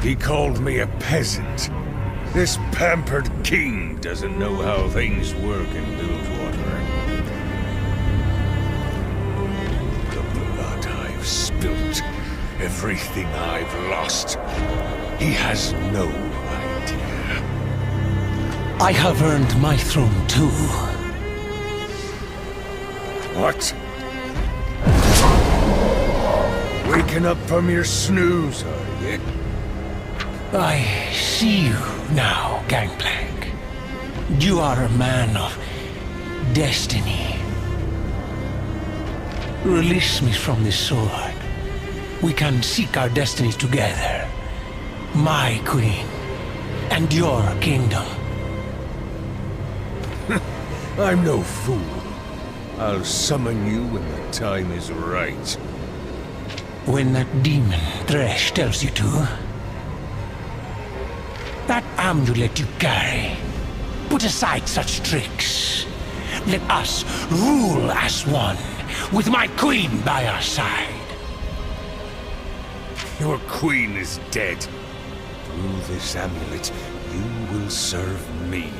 He called me a peasant. This pampered king doesn't know how things work in Bilgewater. The blood I've spilt, everything I've lost. He has no idea. I have earned my throne too. What? Waking up from your snooze, are you? I see you now, Gangplank. You are a man of destiny. Release me from this sword. We can seek our destinies together. My queen, and your kingdom. I'm no fool. I'll summon you when the time is right. When that demon Thresh tells you to. That amulet you carry. Put aside such tricks. Let us rule as one, with my queen by our side. Your queen is dead. Through this amulet, you will serve me.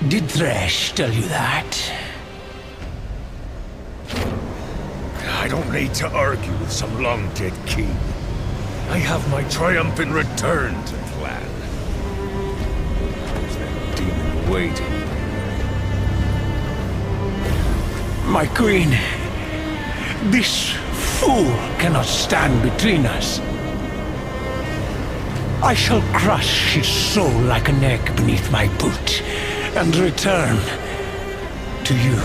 Did Thresh tell you that? I don't need to argue with some long-dead king. I have my triumphant return to plan. There's that demon waiting. My queen, this fool cannot stand between us. I shall crush his soul like an egg beneath my boot and return to you.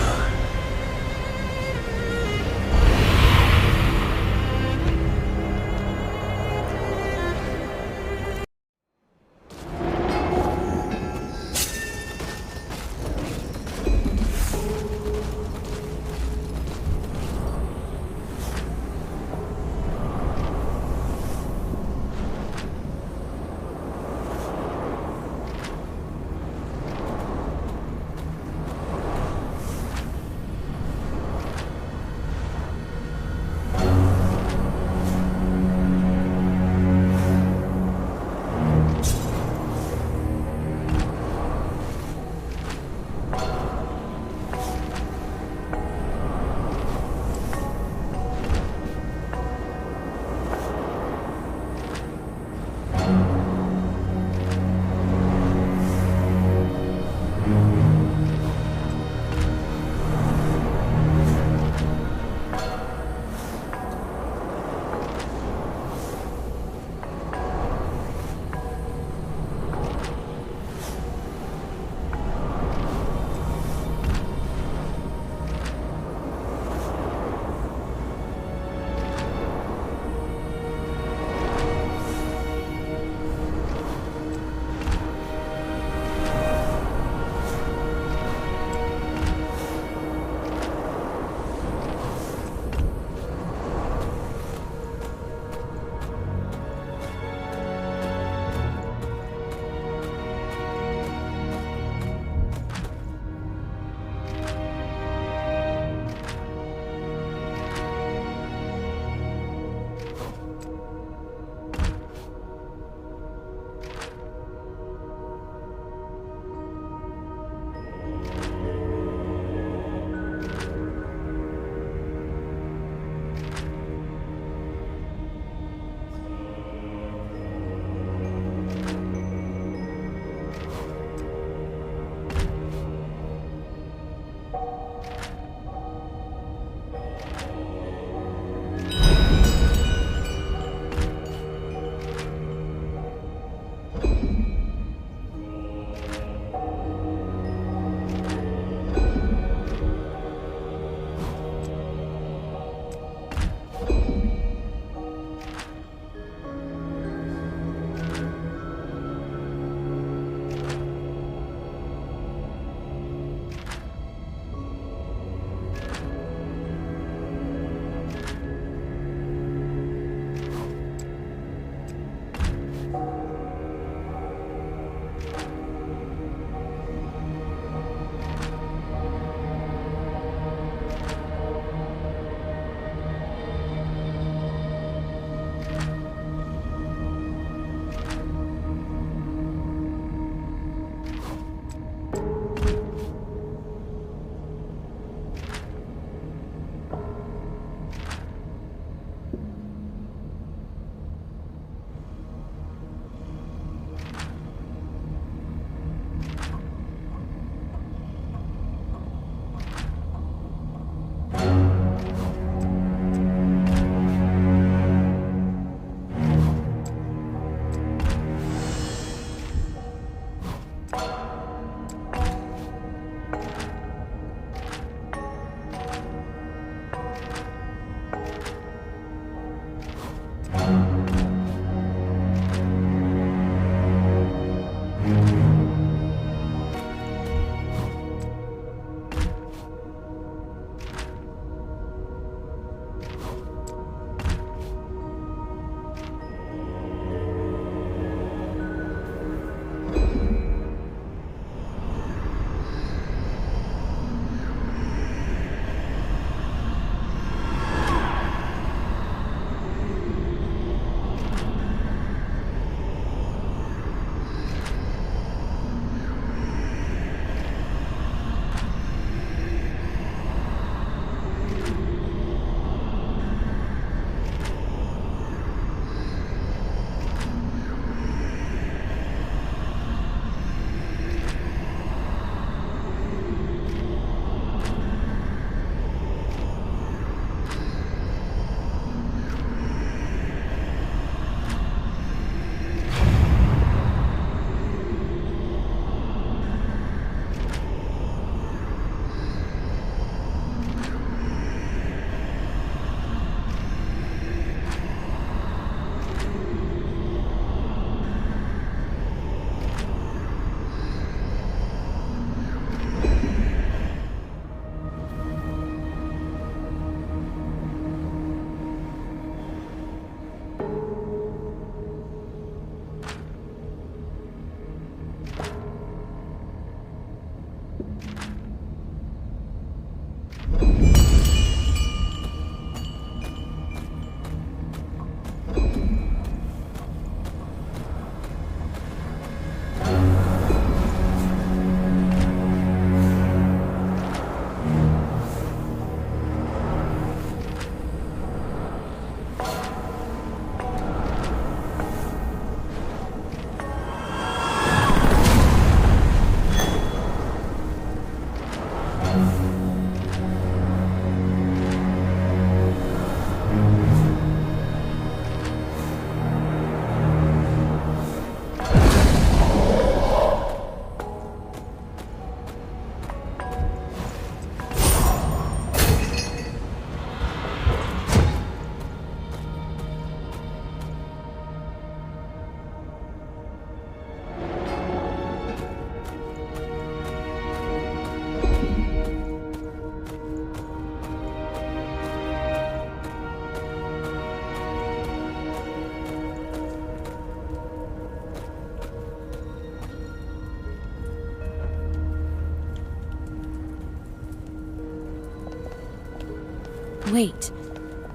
Wait.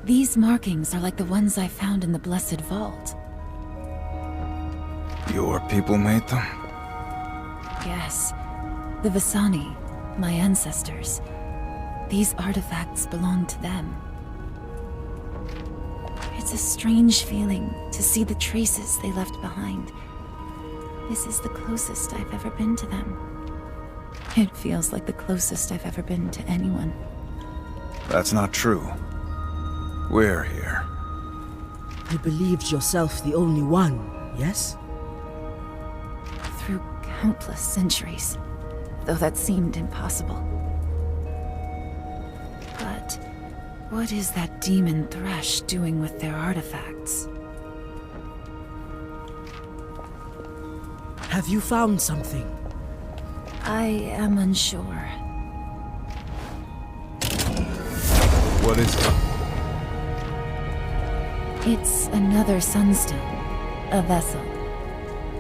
These markings are like the ones I found in the Blessed Vault. Your people made them? Yes. The Visani, my ancestors. These artifacts belong to them. It's a strange feeling to see the traces they left behind. This is the closest I've ever been to them. It feels like the closest I've ever been to anyone. That's not true. We're here. You believed yourself the only one, yes? Through countless centuries, though that seemed impossible. But what is that demon Thresh doing with their artifacts? Have you found something? I am unsure. What is it? It's another sunstone. A vessel.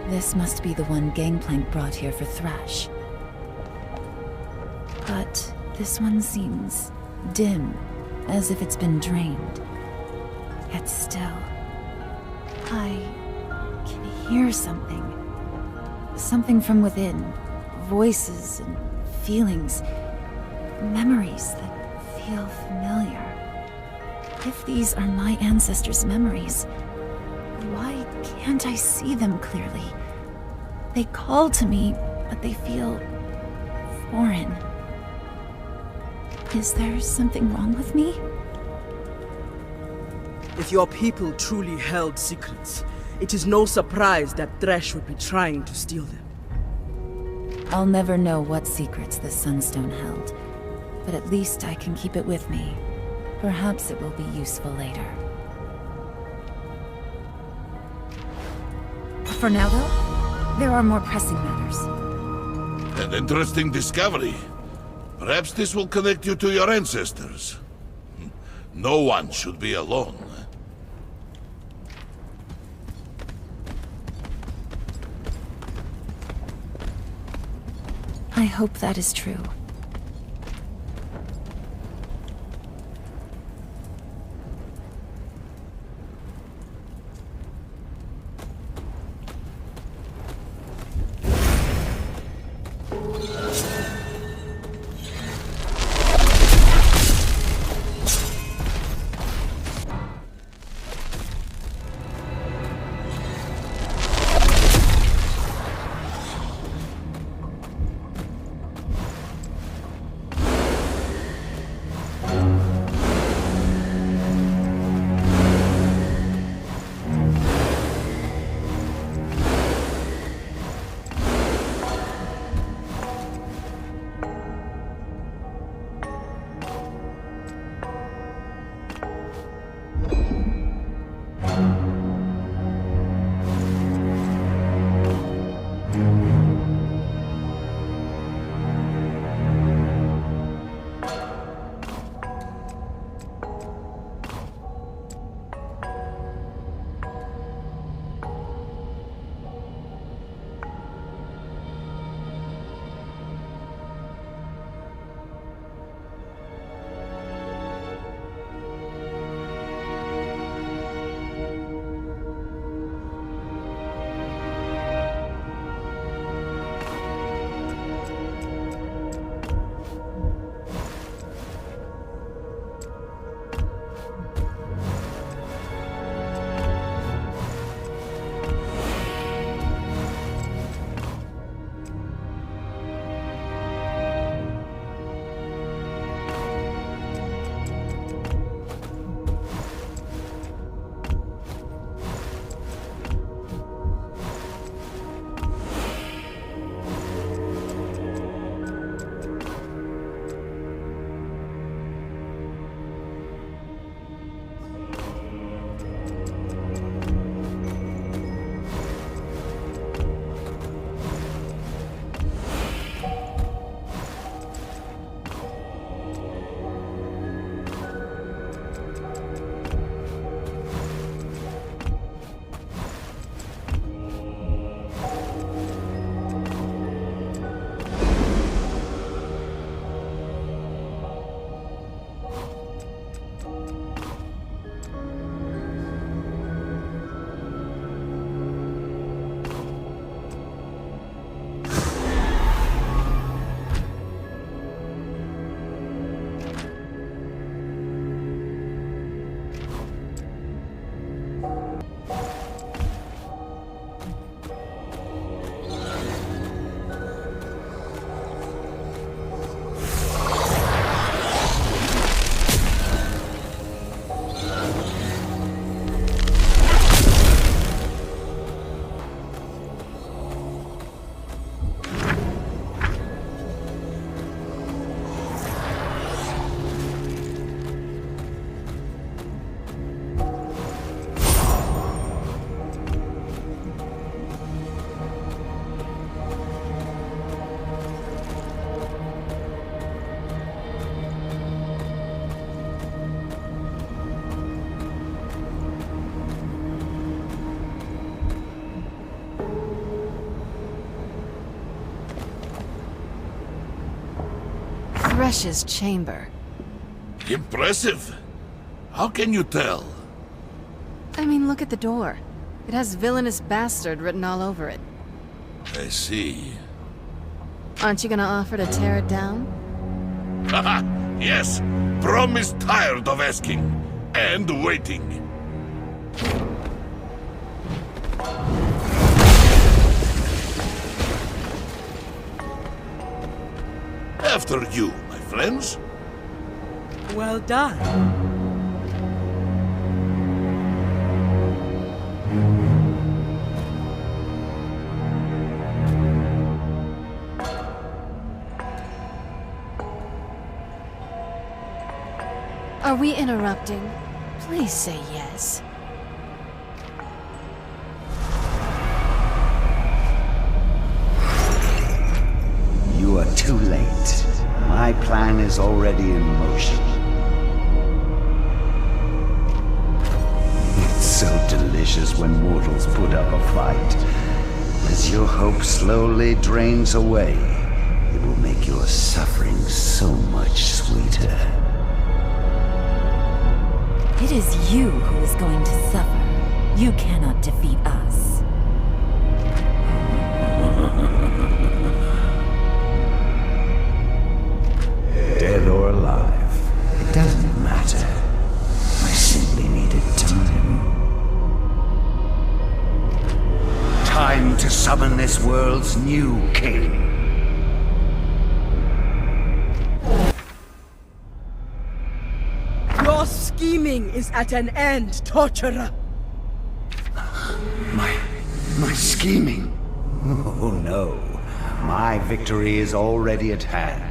This must be the one Gangplank brought here for Thresh. But this one seems dim, as if it's been drained. Yet still, I can hear something. Something from within. Voices and feelings. Memories that feel familiar. If these are my ancestors' memories, why can't I see them clearly? They call to me, but they feel foreign. Is there something wrong with me? If your people truly held secrets, it is no surprise that Thresh would be trying to steal them. I'll never know what secrets this sunstone held, but at least I can keep it with me. Perhaps it will be useful later. For now, though, there are more pressing matters. An interesting discovery. Perhaps this will connect you to your ancestors. No one should be alone. I hope that is true. Thresh's chamber. Impressive. How can you tell? I mean, look at the door. It has villainous bastard written all over it. I see. Aren't you gonna offer to tear it down? Haha, yes. Brom is tired of asking and waiting. After you, my friends. Well done. Are we interrupting? Please say yes. You are too late. My plan is already in motion. It's so delicious when mortals put up a fight. As your hope slowly drains away, it will make your suffering so much sweeter. It is you who is going to suffer. You cannot defeat us. Dead or alive, it doesn't matter. I simply needed time. Time to summon this world's new king. Your scheming is at an end, torturer. My scheming? Oh no. My victory is already at hand.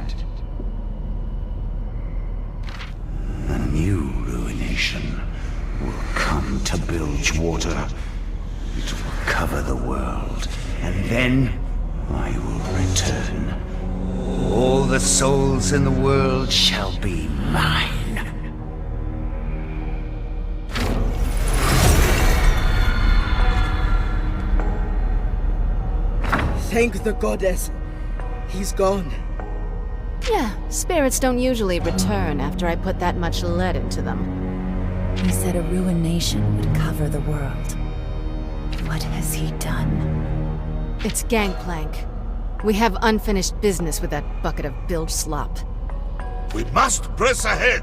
A new ruination will come to Bilgewater. It will cover the world, and then I will return. All the souls in the world shall be mine. Thank the goddess. He's gone. Yeah, spirits don't usually return after I put that much lead into them. He said a ruination would cover the world. What has he done? It's Gangplank. We have unfinished business with that bucket of bilge slop. We must press ahead.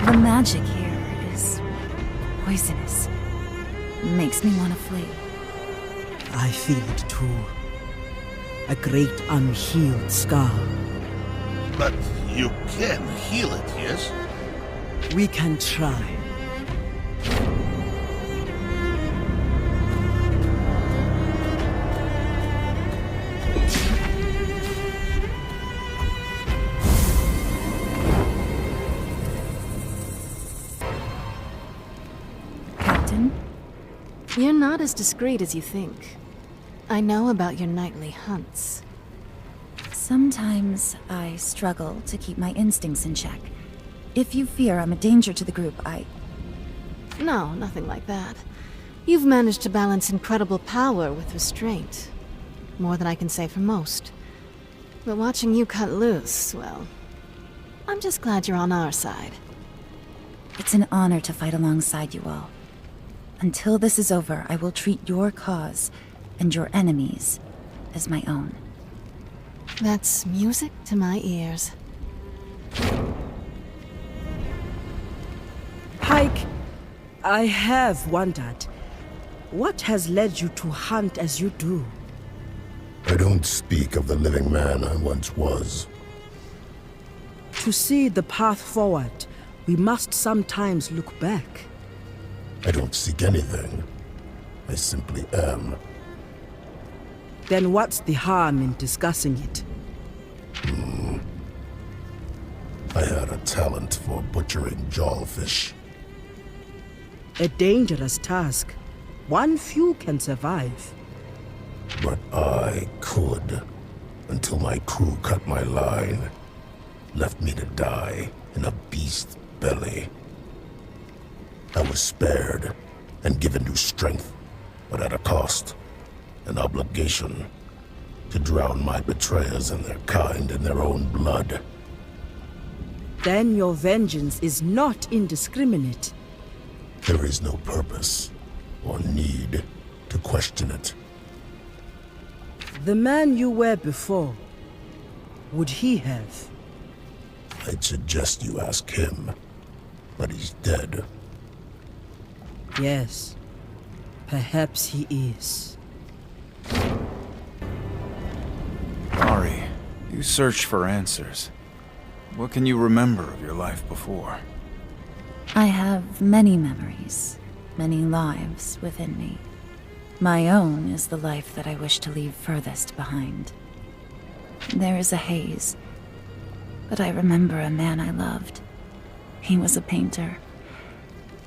The magic here is poisonous. Makes me want to flee. I feel it too. A great unhealed scar. But you can heal it, yes? We can try. Captain? You're not as discreet as you think. I know about your nightly hunts. Sometimes I struggle to keep my instincts in check. If you fear I'm a danger to the group, No, nothing like that. You've managed to balance incredible power with restraint. More than I can say for most. But watching you cut loose, well... I'm just glad you're on our side. It's an honor to fight alongside you all. Until this is over, I will treat your cause and your enemies as my own. That's music to my ears. Pike, I have wondered, what has led you to hunt as you do? I don't speak of the living man I once was. To see the path forward, we must sometimes look back. I don't seek anything. I simply am. Then what's the harm in discussing it? I had a talent for butchering jawfish. A dangerous task. One few can survive. But I could, until my crew cut my line, left me to die in a beast's belly. I was spared and given new strength, but at a cost, an obligation to drown my betrayers and their kind in their own blood. Then your vengeance is not indiscriminate. There is no purpose or need to question it. The man you were before, would he have? I'd suggest you ask him, but he's dead. Yes, perhaps he is. Ari, you search for answers. What can you remember of your life before? I have many memories, many lives within me. My own is the life that I wish to leave furthest behind. There is a haze, but I remember a man I loved. He was a painter.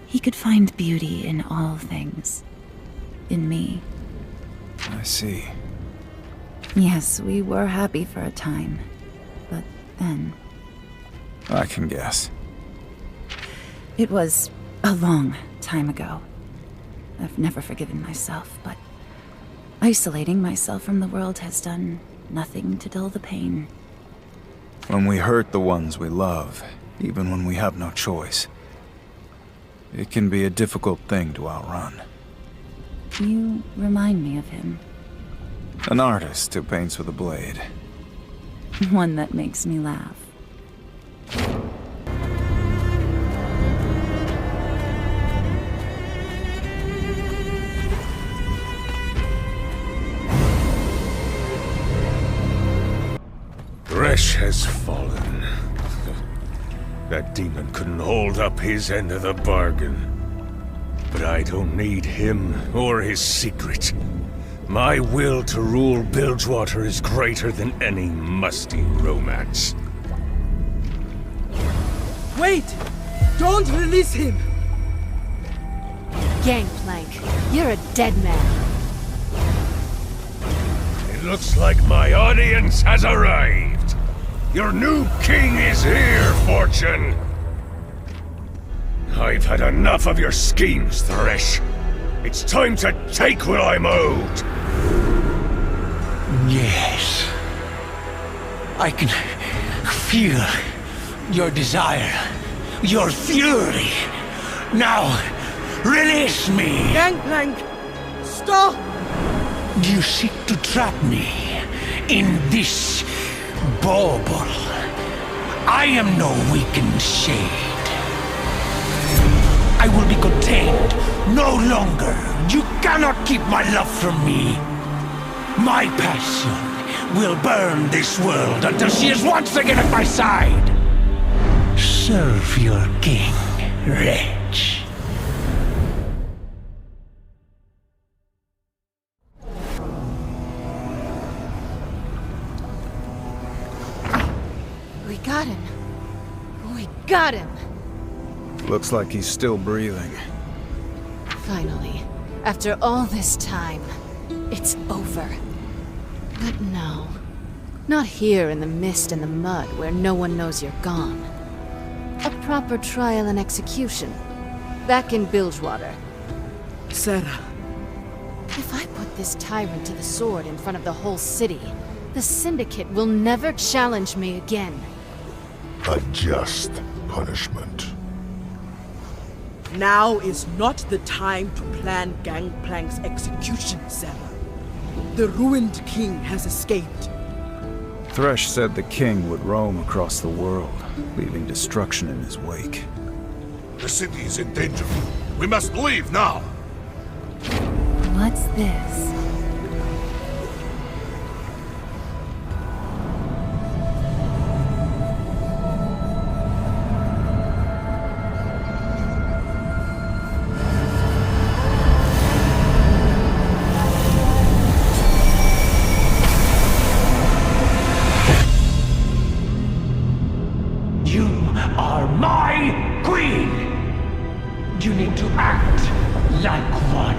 He could find beauty in all things. In me. I see. Yes, we were happy for a time, but then... I can guess. It was a long time ago. I've never forgiven myself, but isolating myself from the world has done nothing to dull the pain. When we hurt the ones we love, even when we have no choice, it can be a difficult thing to outrun. You remind me of him. An artist who paints with a blade. One that makes me laugh. Thresh has fallen. That demon couldn't hold up his end of the bargain. But I don't need him or his secret. My will to rule Bilgewater is greater than any musty romance. Wait! Don't release him! Gangplank, you're a dead man. It looks like my audience has arrived. Your new king is here, Fortune! I've had enough of your schemes, Thresh. It's time to take what I'm owed! Yes. I can feel your desire, your fury. Now, release me! Gangplank! Stop! You seek to trap me in this bauble. I am no weakened shade. I will be contained no longer. You cannot keep my love from me. My passion will burn this world until she is once again at my side. Serve your king, wretch. We got him. We got him. Looks like he's still breathing. Finally, after all this time, it's over. But no. Not here in the mist and the mud where no one knows you're gone. A proper trial and execution. Back in Bilgewater. Sarah. If I put this tyrant to the sword in front of the whole city, the Syndicate will never challenge me again. A just punishment. Now is not the time to plan Gangplank's execution, Sarah. The ruined king has escaped. Thresh said the king would roam across the world, leaving destruction in his wake. The city is in danger. We must leave now! What's this? You are my queen! You need to act like one.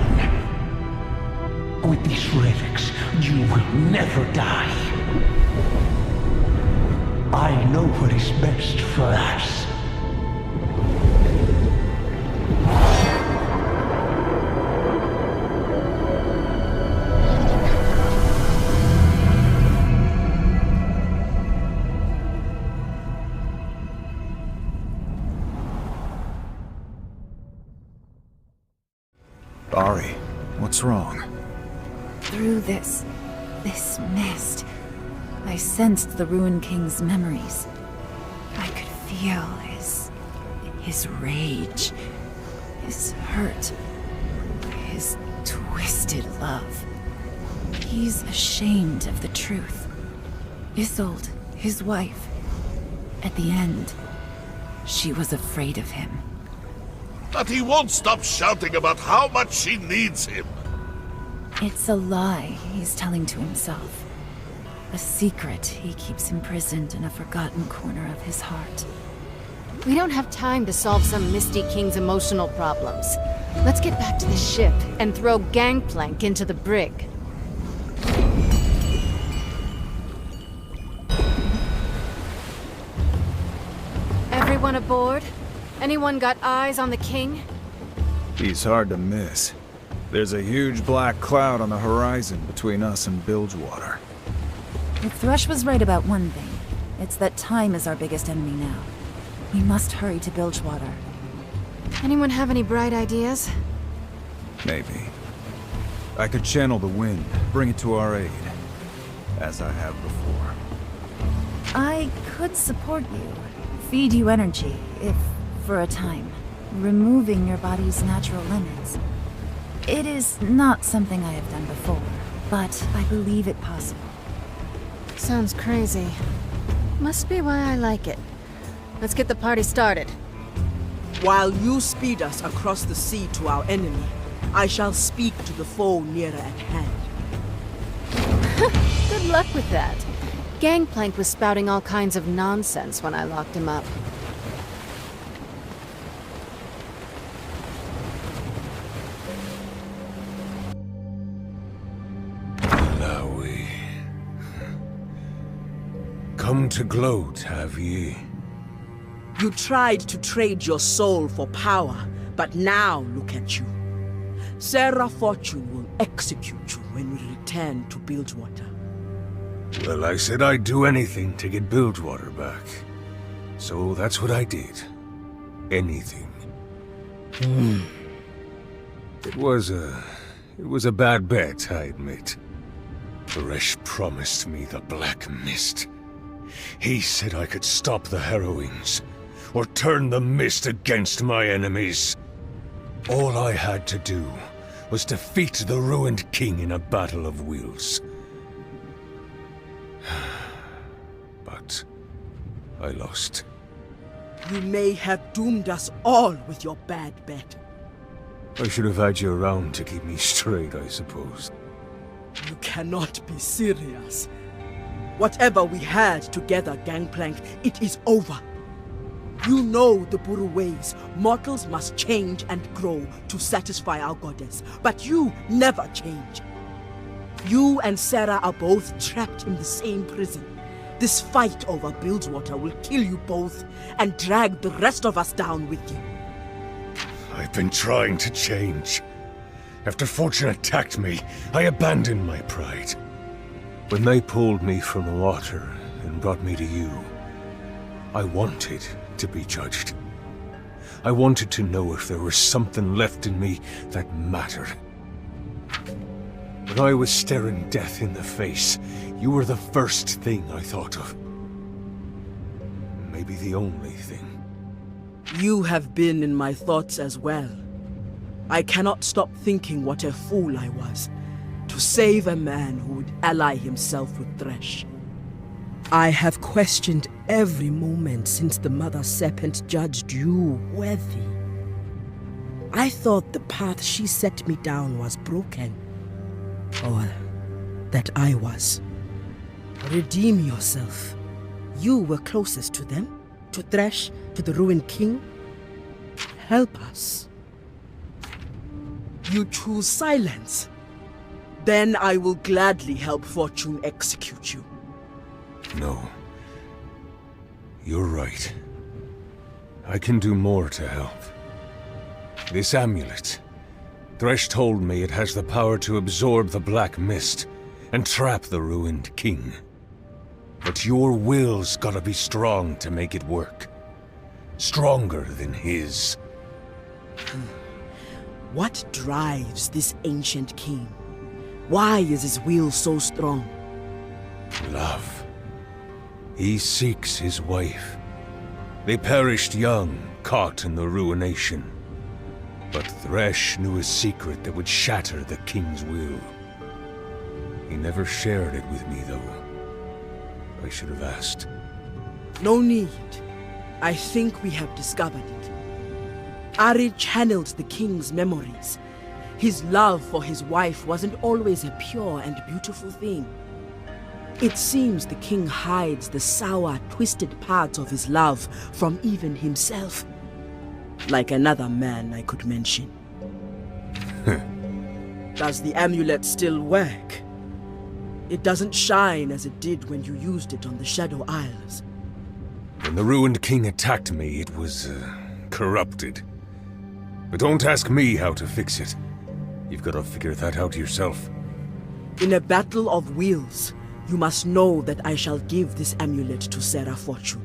With these relics, you will never die. I know what is best for us. Ari, what's wrong? Through this mist, I sensed the Ruined King's memories. I could feel his rage, his hurt, his twisted love. He's ashamed of the truth. Isolde, his wife, at the end, she was afraid of him. But he won't stop shouting about how much she needs him. It's a lie he's telling to himself. A secret he keeps imprisoned in a forgotten corner of his heart. We don't have time to solve some Misty King's emotional problems. Let's get back to the ship and throw Gangplank into the brig. Everyone aboard? Anyone got eyes on the king? He's hard to miss. There's a huge black cloud on the horizon between us and Bilgewater. If Thresh was right about one thing, it's that time is our biggest enemy now. We must hurry to Bilgewater. Anyone have any bright ideas? Maybe. I could channel the wind, bring it to our aid, as I have before. I could support you, feed you energy, if for a time, removing your body's natural limits. It is not something I have done before, but I believe it possible. Sounds crazy. Must be why I like it. Let's get the party started. While you speed us across the sea to our enemy, I shall speak to the foe nearer at hand. Good luck with that. Gangplank was spouting all kinds of nonsense when I locked him up. Come to gloat, have ye? You tried to trade your soul for power, but now look at you. Sarah Fortune will execute you when we return to Bilgewater. Well, I said I'd do anything to get Bilgewater back. So that's what I did. Anything. It was a bad bet, I admit. Thresh promised me the Black Mist. He said I could stop the Harrowings, or turn the mist against my enemies. All I had to do was defeat the Ruined King in a battle of wills. But I lost. You may have doomed us all with your bad bet. I should have had you around to keep me straight, I suppose. You cannot be serious. Whatever we had together, Gangplank, it is over. You know the Buru ways. Mortals must change and grow to satisfy our goddess. But you never change. You and Sarah are both trapped in the same prison. This fight over Bilgewater will kill you both and drag the rest of us down with you. I've been trying to change. After Fortune attacked me, I abandoned my pride. When they pulled me from the water and brought me to you, I wanted to be judged. I wanted to know if there was something left in me that mattered. When I was staring death in the face, you were the first thing I thought of. Maybe the only thing. You have been in my thoughts as well. I cannot stop thinking what a fool I was to save a man who would ally himself with Thresh. I have questioned every moment since the Mother Serpent judged you worthy. I thought the path she set me down was broken. Or that I was. Redeem yourself. You were closest to them, to Thresh, to the Ruined King. Help us. You choose silence. Then I will gladly help Fortune execute you. No. You're right. I can do more to help. This amulet. Thresh told me it has the power to absorb the black mist and trap the Ruined King. But your will's gotta be strong to make it work. Stronger than his. What drives this ancient king? Why is his will so strong? Love. He seeks his wife. They perished young, caught in the ruination. But Thresh knew a secret that would shatter the king's will. He never shared it with me, though. I should have asked. No need. I think we have discovered it. Ari channeled the king's memories. His love for his wife wasn't always a pure and beautiful thing. It seems the king hides the sour, twisted parts of his love from even himself. Like another man I could mention. Does the amulet still work? It doesn't shine as it did when you used it on the Shadow Isles. When the Ruined King attacked me, it was, corrupted. But don't ask me how to fix it. You've got to figure that out yourself. In a battle of wills, you must know that I shall give this amulet to Sarah Fortune.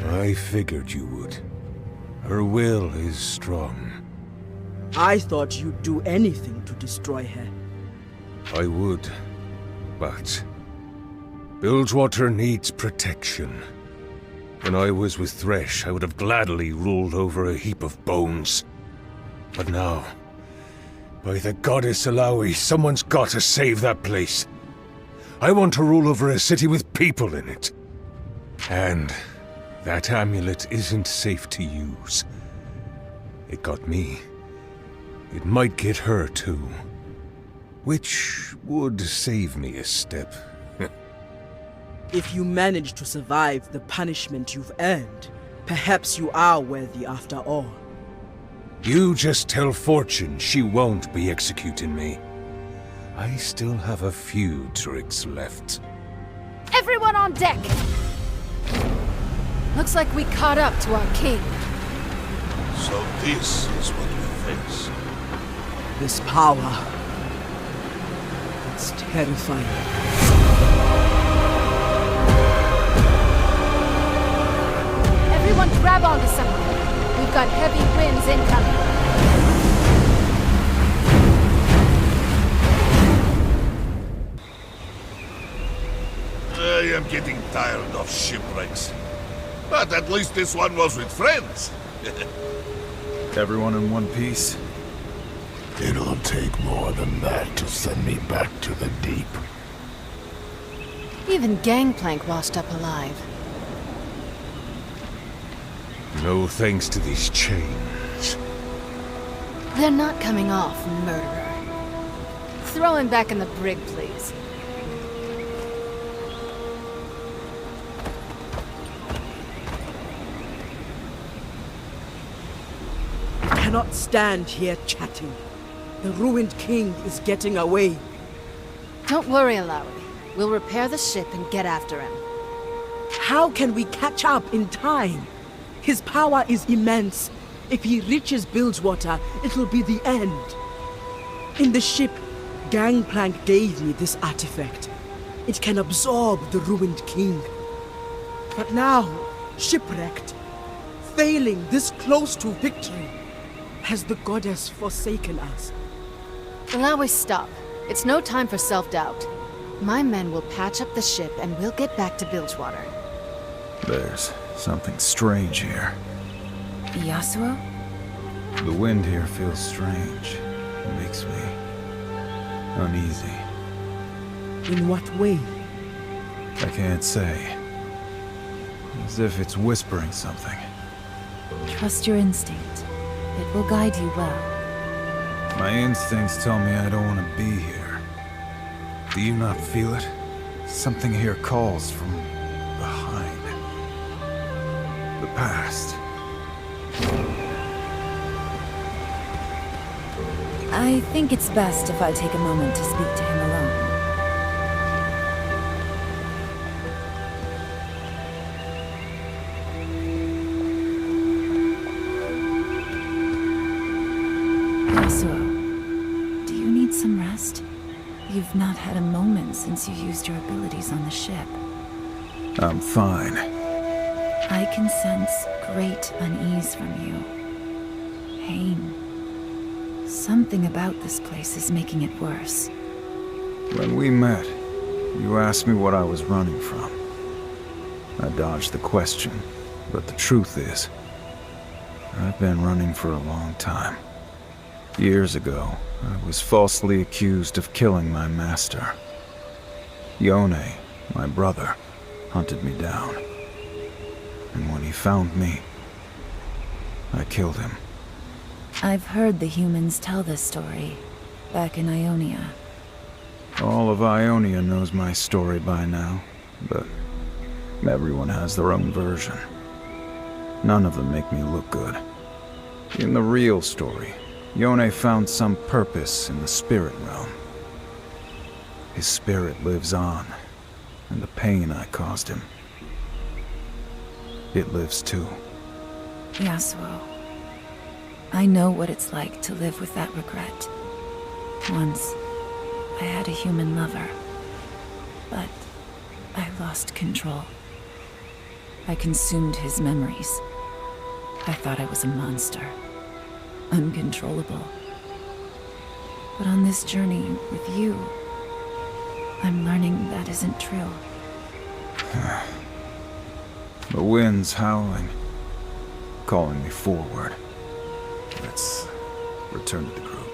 I figured you would. Her will is strong. I thought you'd do anything to destroy her. I would, but Bilgewater needs protection. When I was with Thresh, I would have gladly ruled over a heap of bones. But now, by the goddess Alawi, someone's got to save that place. I want to rule over a city with people in it. And that amulet isn't safe to use. It got me. It might get her too. Which would save me a step. If you manage to survive the punishment you've earned, perhaps you are worthy after all. You just tell Fortune she won't be executing me. I still have a few tricks left. Everyone on deck! Looks like we caught up to our king. So this is what we face. This power. It's terrifying. Everyone grab onto something. We've got heavy winds incoming. I am getting tired of shipwrecks. But at least this one was with friends. Everyone in one piece? It'll take more than that to send me back to the deep. Even Gangplank washed up alive. No thanks to these chains. They're not coming off, murderer. Throw him back in the brig, please. I cannot stand here chatting. The Ruined King is getting away. Don't worry, Alawi. We'll repair the ship and get after him. How can we catch up in time? His power is immense. If he reaches Bilgewater, it'll be the end. In the ship, Gangplank gave me this artifact. It can absorb the Ruined King. But now, shipwrecked, failing this close to victory, has the goddess forsaken us? Alawi, stop. It's no time for self-doubt. My men will patch up the ship and we'll get back to Bilgewater. There's something strange here. Yasuo? The wind here feels strange. It makes me uneasy. In what way? I can't say. As if it's whispering something. Trust your instinct. It will guide you well. My instincts tell me I don't want to be here. Do you not feel it? Something here calls from behind. The past. I think it's best if I take a moment to speak to him alone. Yasuo, do you need some rest? You've not had a moment since you used your abilities on the ship. I'm fine. I can sense great unease from you. Pain. Something about this place is making it worse. When we met, you asked me what I was running from. I dodged the question, but the truth is, I've been running for a long time. Years ago, I was falsely accused of killing my master. Yone, my brother, hunted me down. And when he found me, I killed him. I've heard the humans tell this story, back in Ionia. All of Ionia knows my story by now, but everyone has their own version. None of them make me look good. In the real story, Yone found some purpose in the spirit realm. His spirit lives on, and the pain I caused him, it lives too. Yasuo, I know what it's like to live with that regret. Once, I had a human lover, but I lost control. I consumed his memories. I thought I was a monster, uncontrollable. But on this journey with you, I'm learning that isn't true. The wind's howling, calling me forward. Let's return to the group.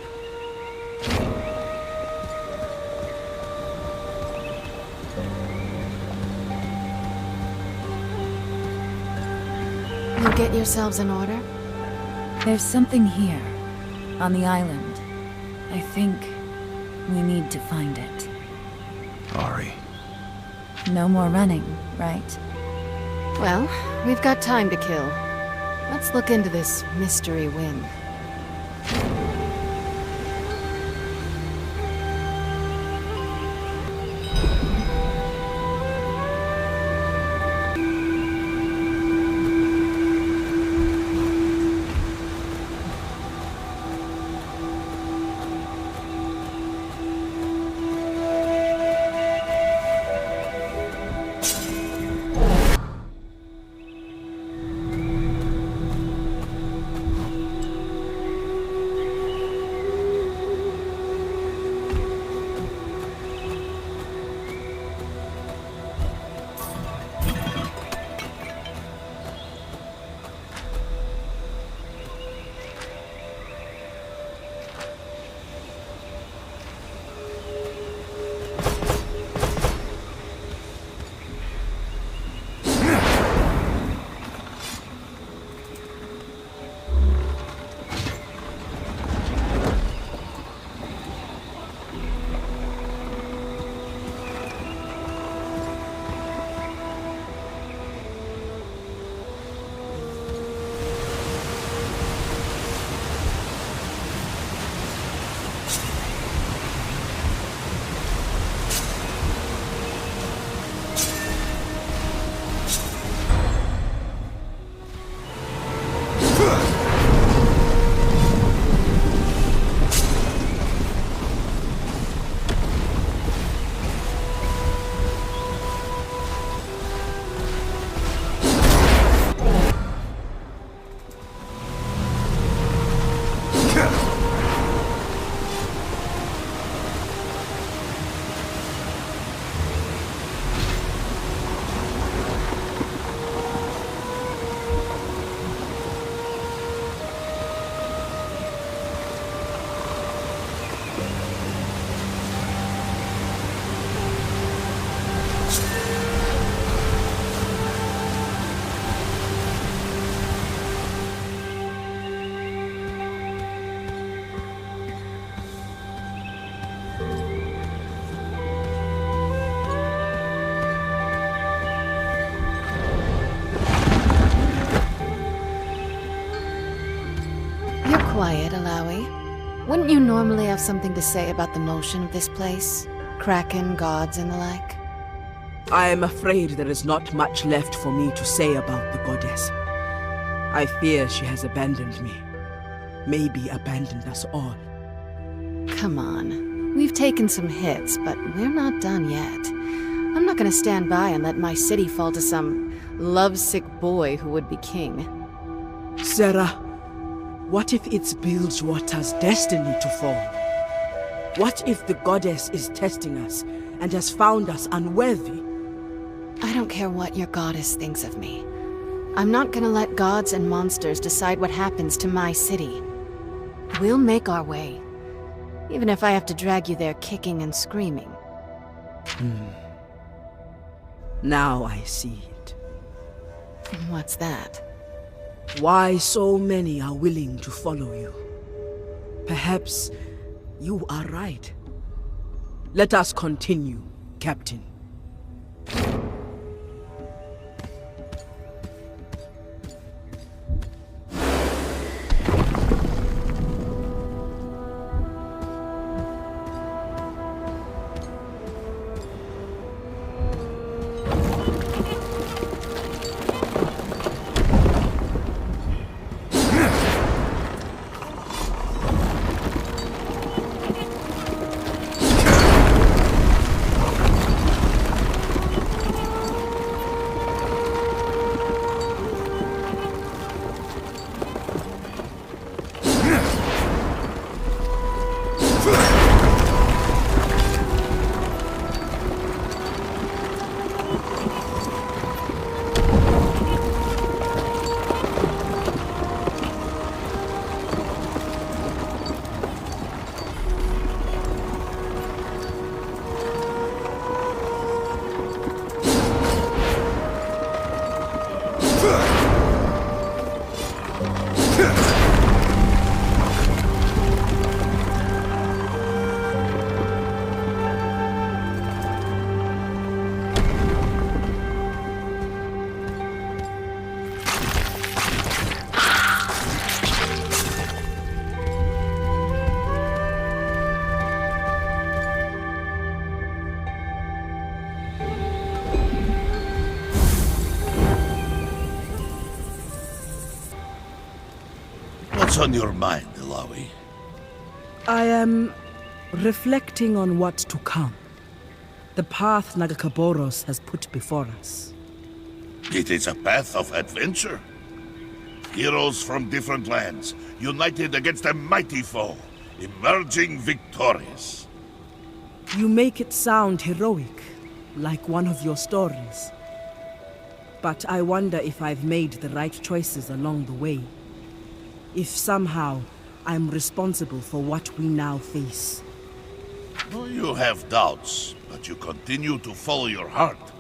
You get yourselves in order? There's something here, on the island. I think we need to find it. Ari. No more running, right? Well, we've got time to kill. Let's look into this mystery wind. quiet, Alawi. Wouldn't you normally have something to say about the motion of this place? Kraken, gods, and the like? I am afraid there is not much left for me to say about the goddess. I fear she has abandoned me. Maybe abandoned us all. Come on. We've taken some hits, but we're not done yet. I'm not gonna stand by and let my city fall to some lovesick boy who would be king. Sarah, what if it's Bilgewater's destiny to fall? What if the goddess is testing us and has found us unworthy? I don't care what your goddess thinks of me. I'm not gonna let gods and monsters decide what happens to my city. We'll make our way, even if I have to drag you there kicking and screaming. Now I see it. What's that? Why so many are willing to follow you. Perhaps you are right. Let us continue, Captain. What's on your mind, Alawi? I am reflecting on what's to come. The path Nagakaboros has put before us. It is a path of adventure. Heroes from different lands, united against a mighty foe, emerging victorious. You make it sound heroic, like one of your stories. But I wonder if I've made the right choices along the way. If somehow I'm responsible for what we now face. Oh, you have doubts, but you continue to follow your heart.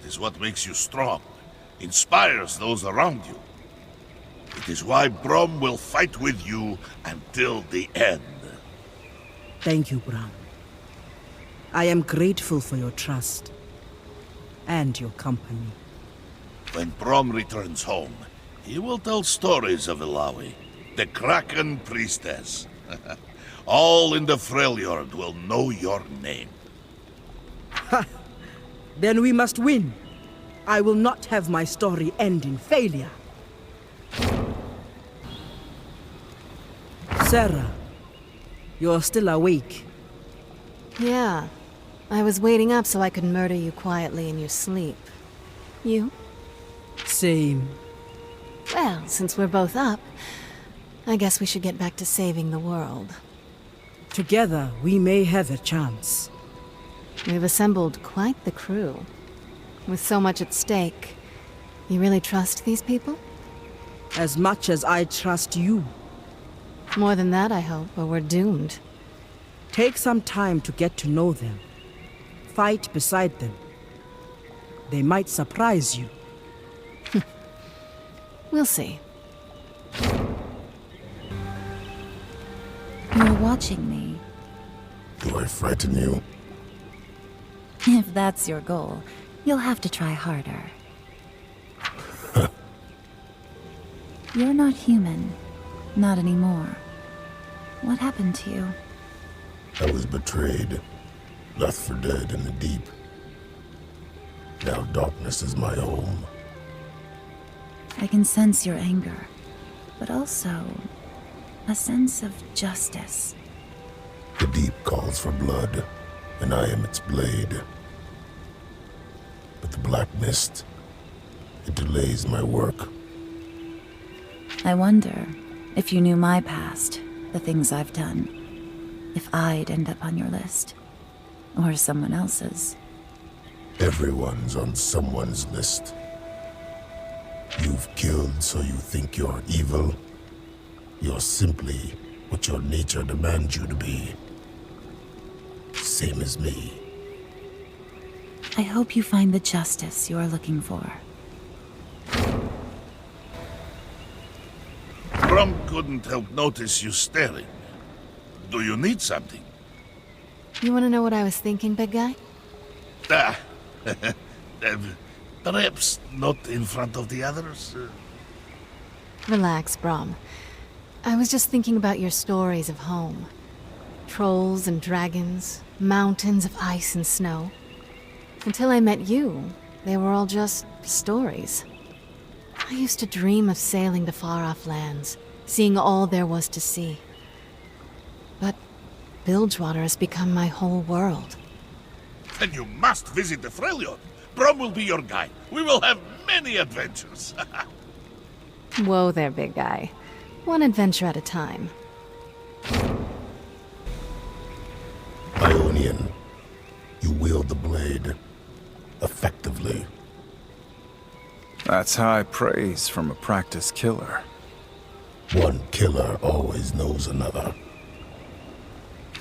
It is what makes you strong, inspires those around you. It is why Brom will fight with you until the end. Thank you, Bram. I am grateful for your trust and your company. When Brom returns home, he will tell stories of Alawi, the Kraken priestess. All in the Freljord will know your name. Ha! Then we must win. I will not have my story end in failure. Sarah, you're still awake. Yeah. I was waiting up so I could murder you quietly in your sleep. You? Same. Well, since we're both up, I guess we should get back to saving the world. Together, we may have a chance. We've assembled quite the crew. With so much at stake, you really trust these people? As much as I trust you. More than that, I hope, or we're doomed. Take some time to get to know them. Fight beside them. They might surprise you. We'll see. You're watching me. Do I frighten you? If that's your goal, you'll have to try harder. You're not human. Not anymore. What happened to you? I was betrayed, left for dead in the deep. Now darkness is my home. I can sense your anger, but also a sense of justice. The deep calls for blood, and I am its blade. But the black mist, it delays my work. I wonder if you knew my past, the things I've done, if I'd end up on your list, or someone else's. Everyone's on someone's list. You've killed so you think you're evil. You're simply what your nature demands you to be. Same as me. I hope you find the justice you are looking for. Brom couldn't help notice you staring. Do you need something? You want to know what I was thinking, big guy? Ah, perhaps not in front of the others? Relax, Brom. I was just thinking about your stories of home. Trolls and dragons, mountains of ice and snow. Until I met you, they were all just stories. I used to dream of sailing to far-off lands, seeing all there was to see. But Bilgewater has become my whole world. Then you must visit the Freljord. Brom will be your guide. We will have many adventures. Whoa there, big guy. One adventure at a time. Ionian, you wield the blade effectively. That's high praise from a practiced killer. One killer always knows another.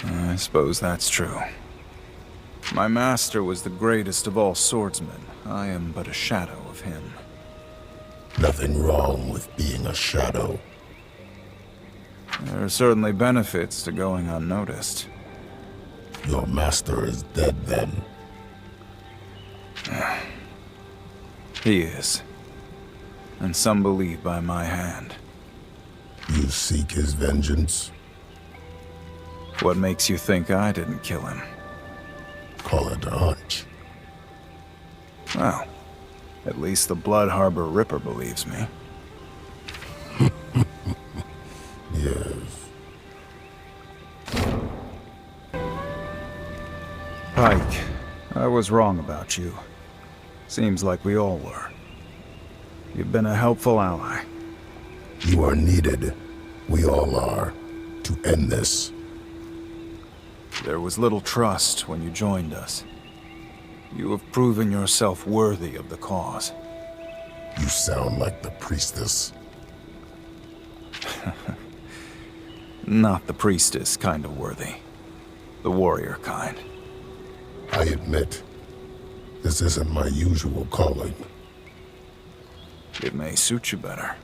I suppose that's true. My master was the greatest of all swordsmen. I am but a shadow of him. Nothing wrong with being a shadow. There are certainly benefits to going unnoticed. Your master is dead then. He is. And some believe by my hand. You seek his vengeance? What makes you think I didn't kill him? Call it a hunch. Well, at least the Blood Harbor Ripper believes me. Yes. Pike, I was wrong about you. Seems like we all were. You've been a helpful ally. You are needed. We all are. To end this. There was little trust when you joined us. You have proven yourself worthy of the cause. You sound like the priestess. Not the priestess kind of worthy. The warrior kind. I admit, this isn't my usual calling. It may suit you better.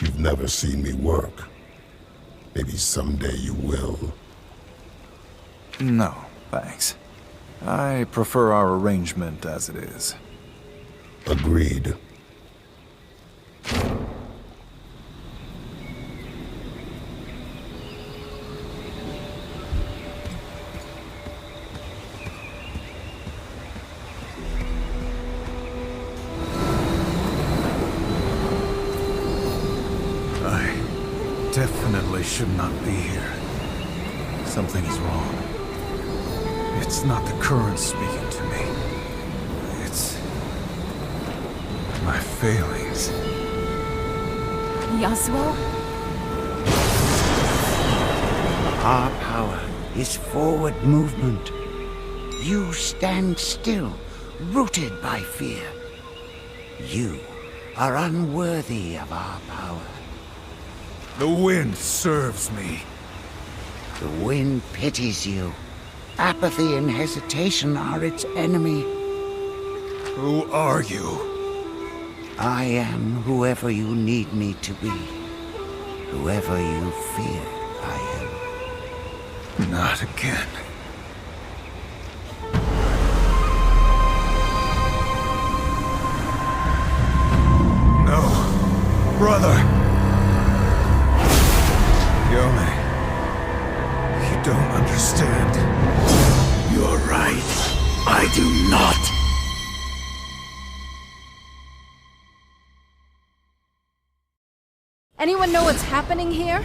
You've never seen me work. Maybe someday you will. No, thanks. I prefer our arrangement as it is. Agreed. I definitely should not be here. Something is wrong. It's not the current speaking to me. It's my failings. Yasuo? Our power is forward movement. You stand still, rooted by fear. You are unworthy of our power. The wind serves me. The wind pities you. Apathy and hesitation are its enemy. Who are you? I am whoever you need me to be. Whoever you fear I am. Not again. No. Brother! Yone, Anyone know what's happening here?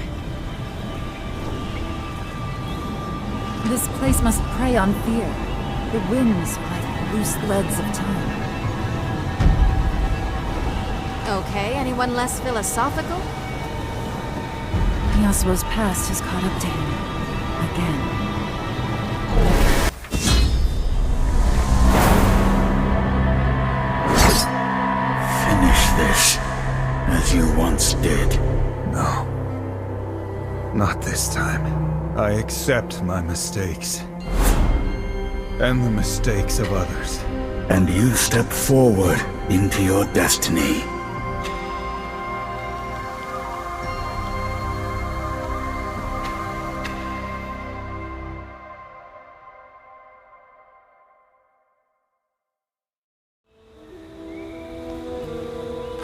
This place must prey on fear. The winds are like loose threads of time. Okay, anyone less philosophical? Yasuo's past has caught up to him. Again. Finish this, as you once did. No. Not this time. I accept my mistakes. And the mistakes of others. And you step forward into your destiny.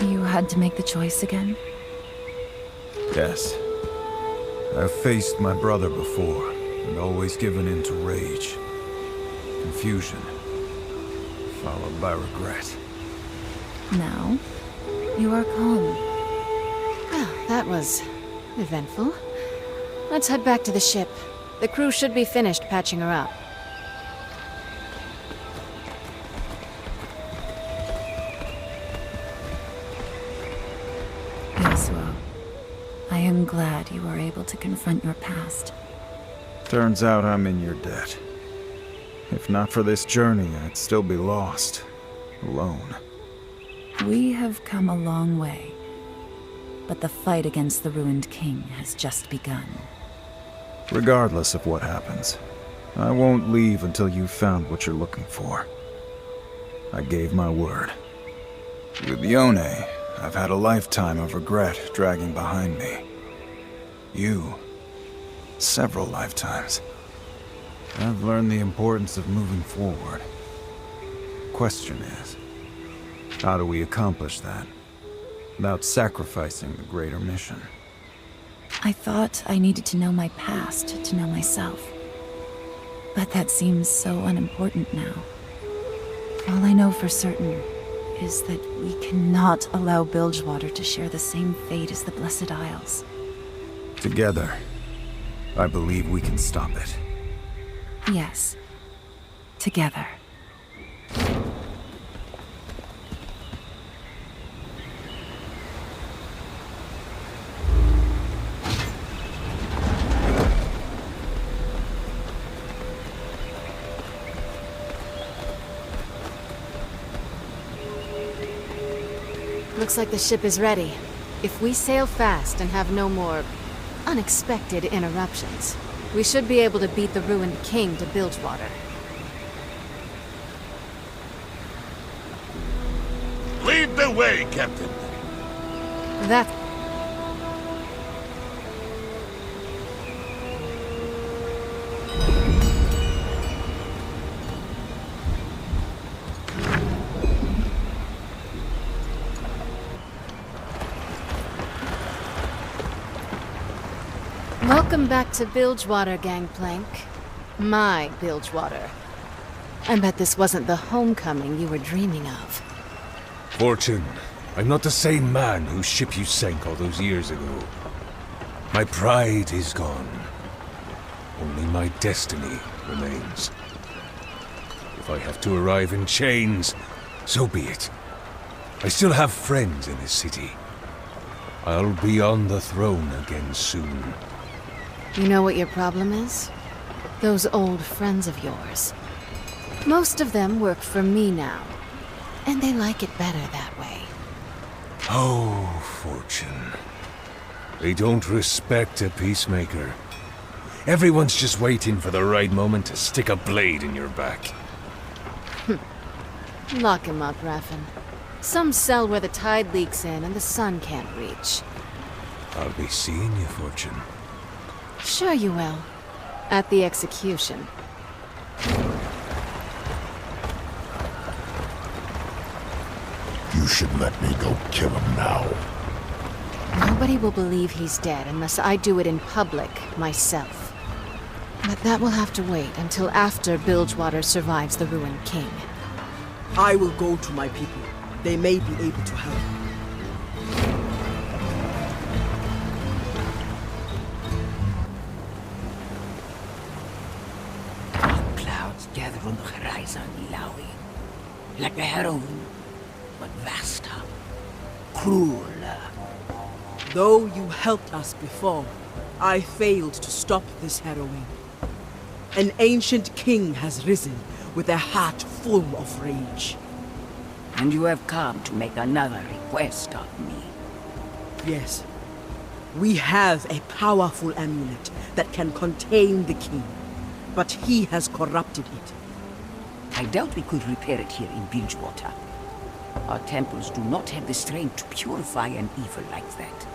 You had to make the choice again? Yes. I've faced my brother before, and always given in to rage. Confusion, followed by regret. Now, you are calm. Well, that was eventful. Let's head back to the ship. The crew should be finished patching her up. Yasuo, I am glad you were able to confront your past. Turns out I'm in your debt. If not for this journey, I'd still be lost. Alone. We have come a long way. But the fight against the ruined king has just begun. Regardless of what happens, I won't leave until you've found what you're looking for. I gave my word. With Yone, I've had a lifetime of regret dragging behind me. You, several lifetimes. I've learned the importance of moving forward. Question is, how do we accomplish that without sacrificing the greater mission? I thought I needed to know my past to know myself. But that seems so unimportant now. All I know for certain is that we cannot allow Bilgewater to share the same fate as the Blessed Isles. Together, I believe we can stop it. Yes. Together. Looks like the ship is ready. If we sail fast and have no more unexpected interruptions, we should be able to beat the ruined king to Bilgewater. Lead the way, Captain. That... Welcome back to Bilgewater, Gangplank. My Bilgewater. I bet this wasn't the homecoming you were dreaming of. Fortune, I'm not the same man whose ship you sank all those years ago. My pride is gone. Only my destiny remains. If I have to arrive in chains, so be it. I still have friends in this city. I'll be on the throne again soon. You know what your problem is? Those old friends of yours. Most of them work for me now, and they like it better that way. Oh, Fortune. They don't respect a peacemaker. Everyone's just waiting for the right moment to stick a blade in your back. Lock him up, Raffen. Some cell where the tide leaks in and the sun can't reach. I'll be seeing you, Fortune. Sure you will. At the execution. You should let me go kill him now. Nobody will believe he's dead unless I do it in public, myself. But that will have to wait until after Bilgewater survives the ruined king. I will go to my people. They may be able to help. on the horizon, Ilawi. Like a heroine, but vaster, crueler. Though you helped us before, I failed to stop this harrowing. An ancient king has risen with a heart full of rage. And you have come to make another request of me. Yes. We have a powerful amulet that can contain the king, but he has corrupted it. I doubt we could repair it here in Bilgewater. Our temples do not have the strength to purify an evil like that.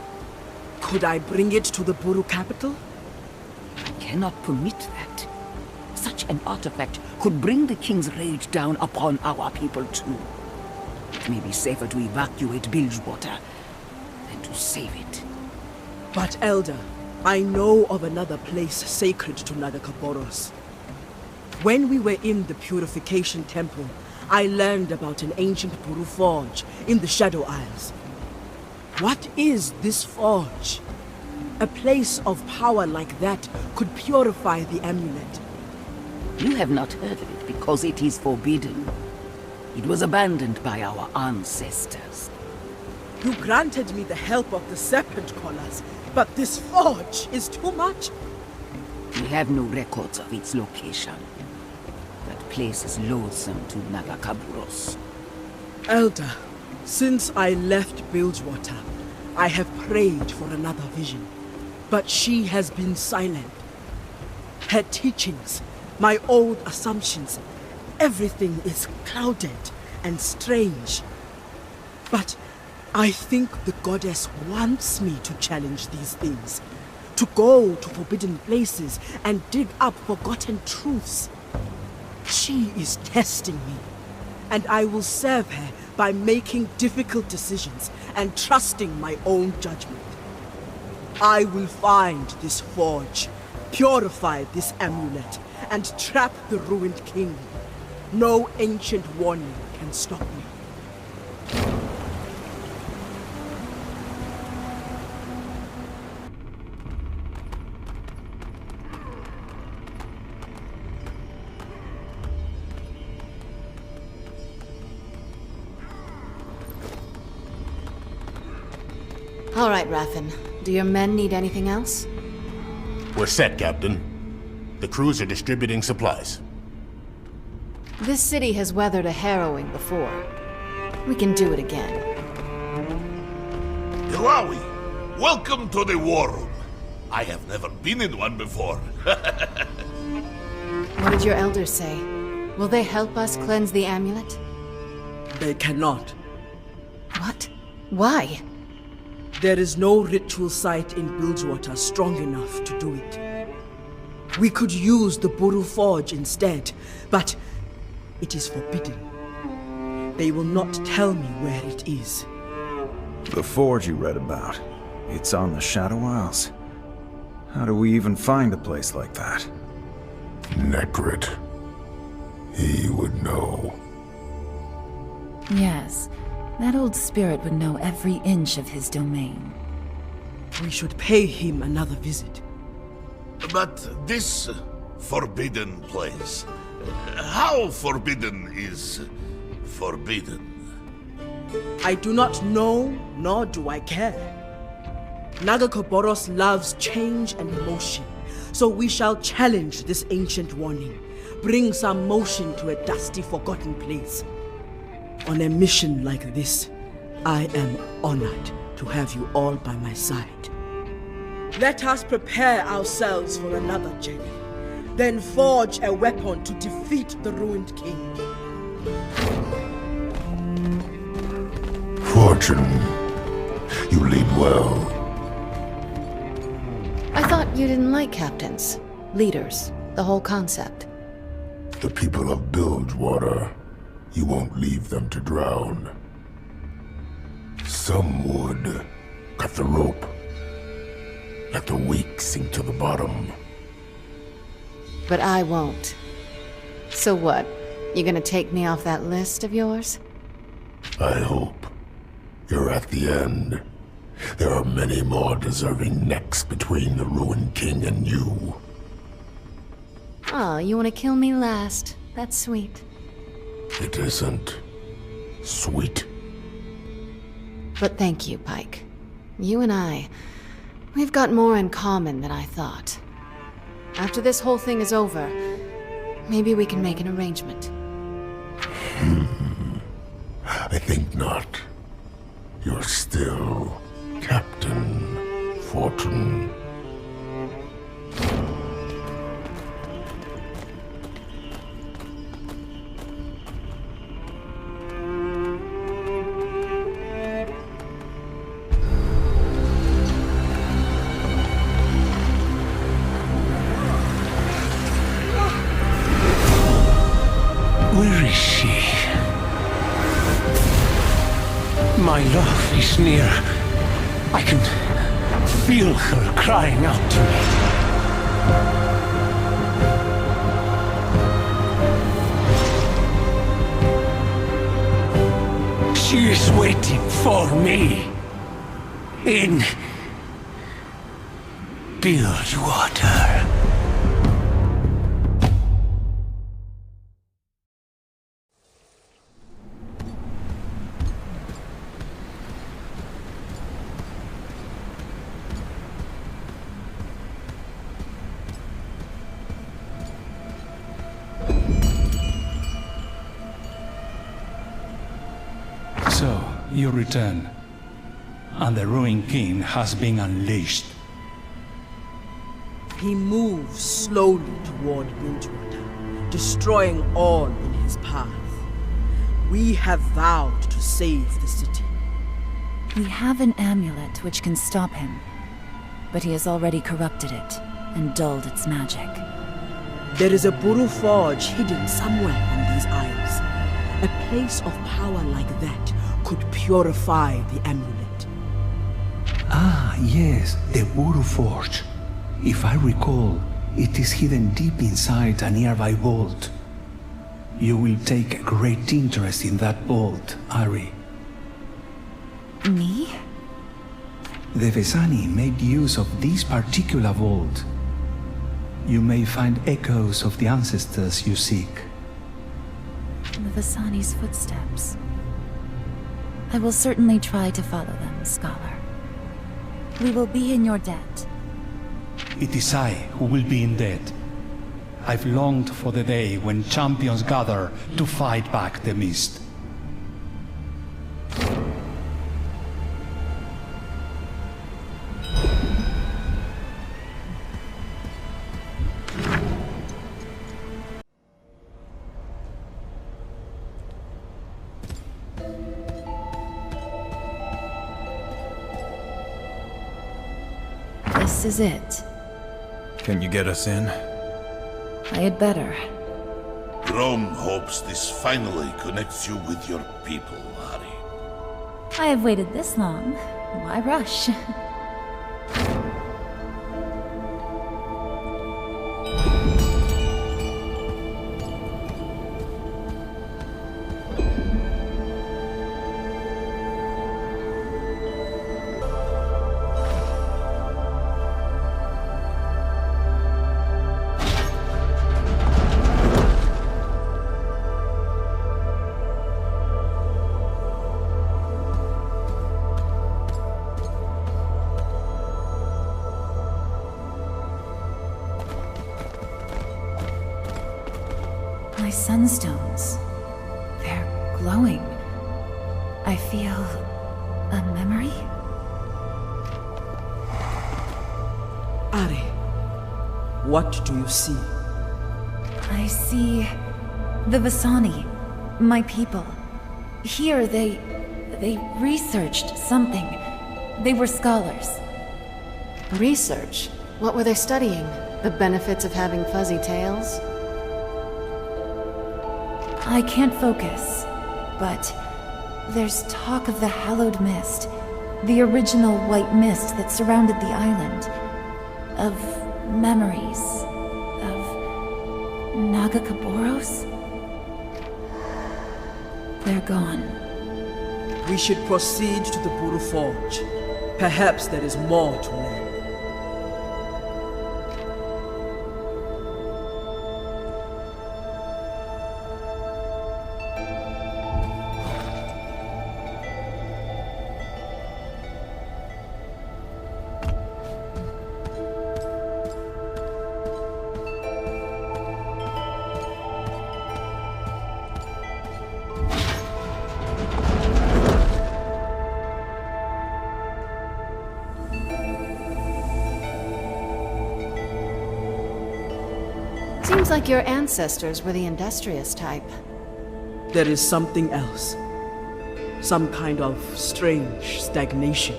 Could I bring it to the Buru capital? I cannot permit that. Such an artifact could bring the king's rage down upon our people too. It may be safer to evacuate Bilgewater than to save it. But Elder, I know of another place sacred to Nagakaboros. When we were in the Purification Temple, I learned about an ancient Buru forge in the Shadow Isles. What is this forge? A place of power like that could purify the amulet. You have not heard of it because it is forbidden. It was abandoned by our ancestors. You granted me the help of the Serpent Callers, but this forge is too much. We have no records of its location. That place is loathsome to Nagakaboros. Elder, since I left Bilgewater, I have prayed for another vision, but she has been silent. Her teachings, my old assumptions, everything is clouded and strange. But I think the goddess wants me to challenge these things, to go to forbidden places and dig up forgotten truths. She is testing me, and I will serve her by making difficult decisions and trusting my own judgment. I will find this forge, purify this amulet, and trap the ruined king. No ancient warning can stop me. All right, Raffen. Do your men need anything else? We're set, Captain. The crews are distributing supplies. This city has weathered a harrowing before. We can do it again. Ilawi, welcome to the war room. I have never been in one before. What did your elders say? Will they help us cleanse the amulet? They cannot. What? Why? There is no ritual site in Bilgewater strong enough to do it. We could use the Buru Forge instead, but it is forbidden. They will not tell me where it is. The forge you read about, it's on the Shadow Isles. How do we even find a place like that? Necrit. He would know. Yes, that old spirit would know every inch of his domain. We should pay him another visit. But this forbidden place, how forbidden is forbidden? I do not know, nor do I care. Nagakaboros loves change and motion, so we shall challenge this ancient warning, bring some motion to a dusty, forgotten place. On a mission like this, I am honored to have you all by my side. Let us prepare ourselves for another journey, then forge a weapon to defeat the ruined king. Fortune, you lead well. I thought you didn't like captains, leaders, the whole concept. The people of Bilgewater, you won't leave them to drown. Some would cut the rope, let the weak sink to the bottom. But I won't. So what? You gonna take me off that list of yours? I hope. You're at the end. There are many more deserving necks between the ruined king and you. Oh, you wanna kill me last? That's sweet. It isn't sweet. But thank you, Pike. You and we've got more in common than I thought. After this whole thing is over, maybe we can make an arrangement. I think not. You're still Captain Fortune. Where is she? My love is near. I can feel her crying out to me. She is waiting for me in Bilgewater. So, you return, and the Ruined King has been unleashed. He moves slowly toward Bilgewater, destroying all in his path. We have vowed to save the city. We have an amulet which can stop him, but he has already corrupted it and dulled its magic. There is a Buru Forge hidden somewhere on these isles. A place of power like that could purify the amulet. Ah, yes, the Buru Forge. If I recall, it is hidden deep inside a nearby vault. You will take a great interest in that vault, Ari. Me? The Vesani made use of this particular vault. You may find echoes of the ancestors you seek. The Vasani's footsteps. I will certainly try to follow them, Scholar. We will be in your debt. It is I who will be in debt. I've longed for the day when champions gather to fight back the mist. This is it. Can you get us in? I had better. Rome hopes this finally connects you with your people, Ari. I have waited this long. Why rush? My sunstones. They're glowing. I feel a memory? Ari, what do you see? I see the Vasani, my people. Here they researched something. They were scholars. Research? What were they studying? The benefits of having fuzzy tails? I can't focus, but there's talk of the hallowed mist, the original white mist that surrounded the island, of memories, of Nagakaboros. They're gone. We should proceed to the Buru Forge. Perhaps there is more to learn. Sounds like your ancestors were the industrious type. There is something else. Some kind of strange stagnation.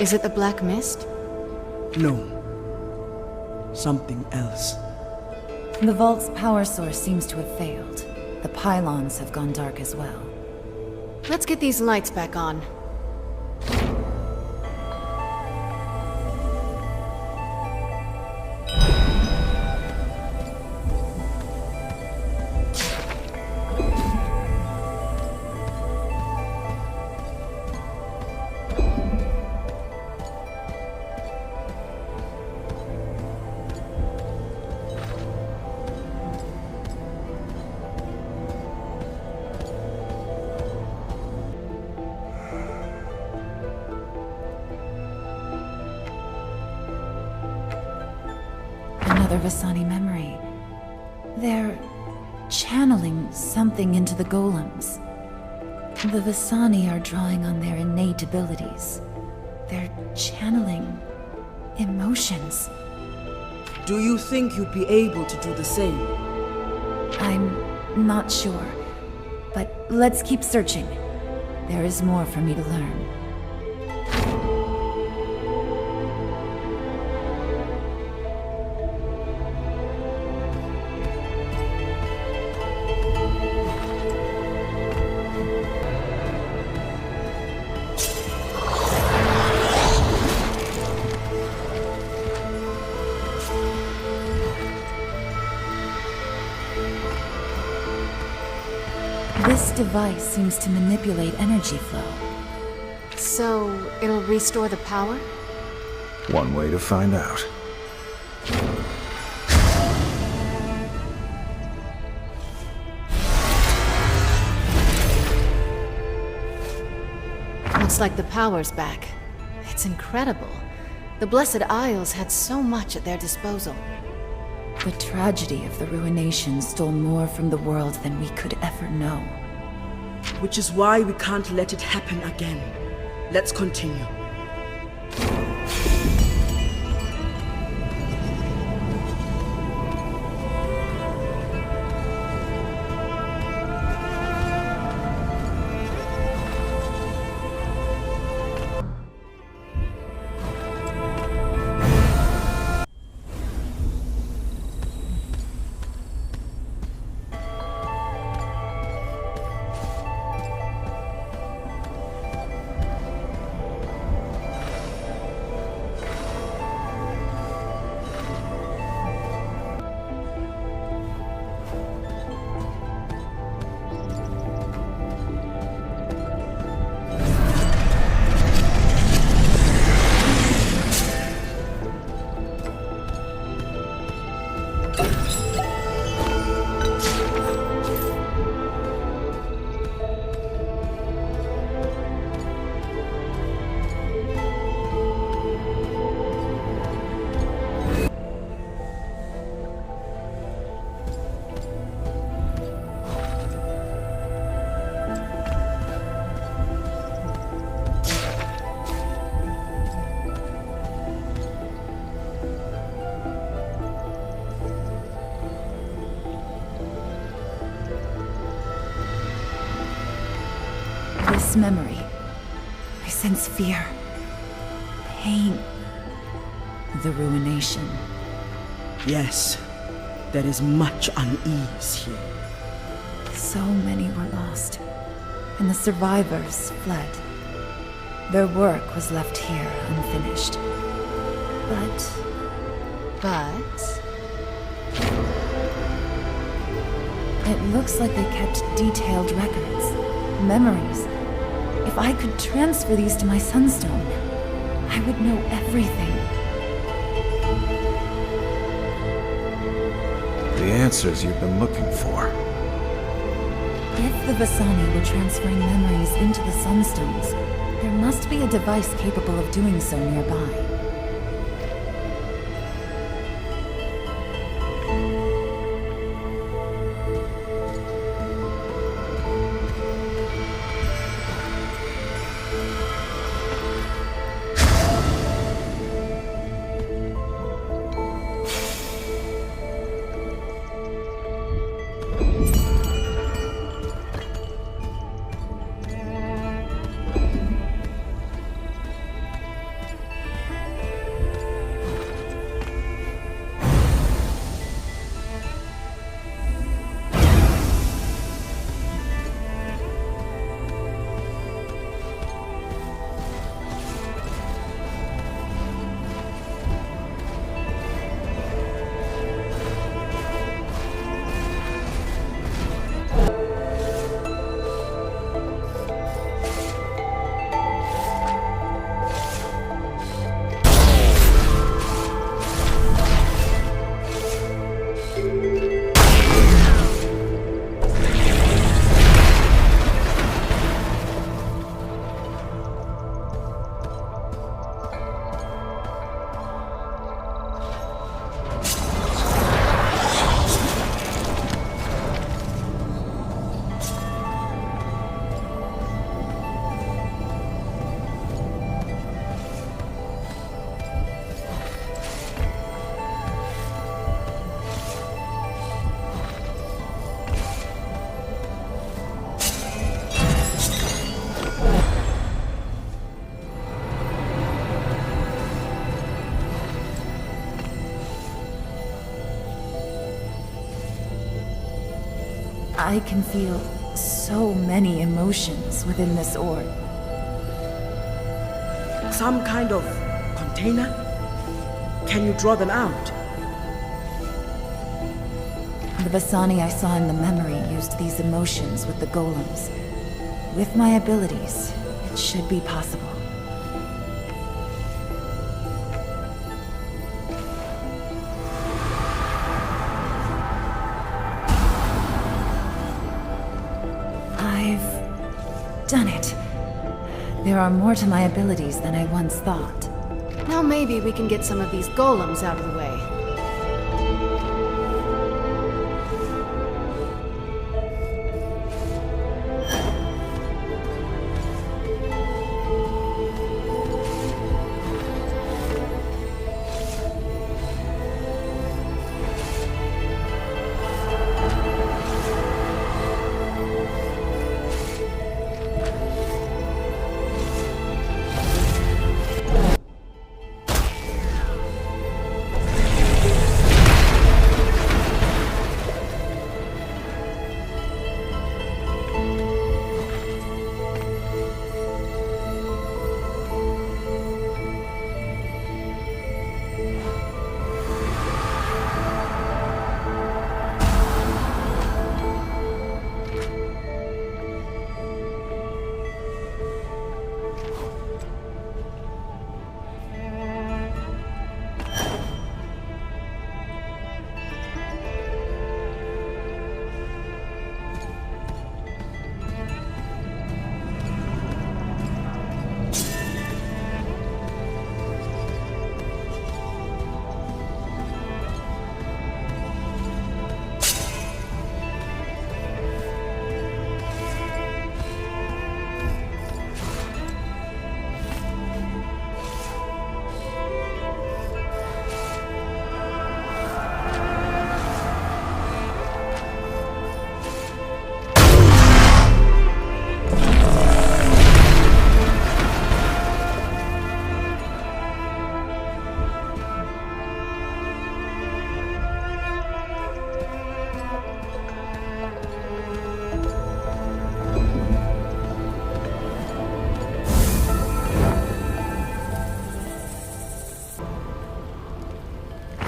Is it the Black Mist? No. Something else. The vault's power source seems to have failed. The pylons have gone dark as well. Let's get these lights back on. Another Vasani memory. They're channeling something into the golems. The Vasani are drawing on their innate abilities. They're channeling emotions. Do you think you'd be able to do the same? I'm not sure, but let's keep searching. There is more for me to learn. This device seems to manipulate energy flow. So, it'll restore the power? One way to find out. Looks like the power's back. It's incredible. The Blessed Isles had so much at their disposal. The tragedy of the Ruination stole more from the world than we could ever know. Which is why we can't let it happen again. Let's continue. This memory, I sense fear, pain, the ruination. Yes, there is much unease here. So many were lost, and the survivors fled. Their work was left here unfinished. But... It looks like they kept detailed records, memories. If I could transfer these to my Sunstone, I would know everything. The answers you've been looking for. If the Vasani were transferring memories into the Sunstones, there must be a device capable of doing so nearby. I can feel so many emotions within this orb. Some kind of container? Can you draw them out? The Vasani I saw in the memory used these emotions with the golems. With my abilities, it should be possible. I've done it. There are more to my abilities than I once thought. Now maybe we can get some of these golems out of the way.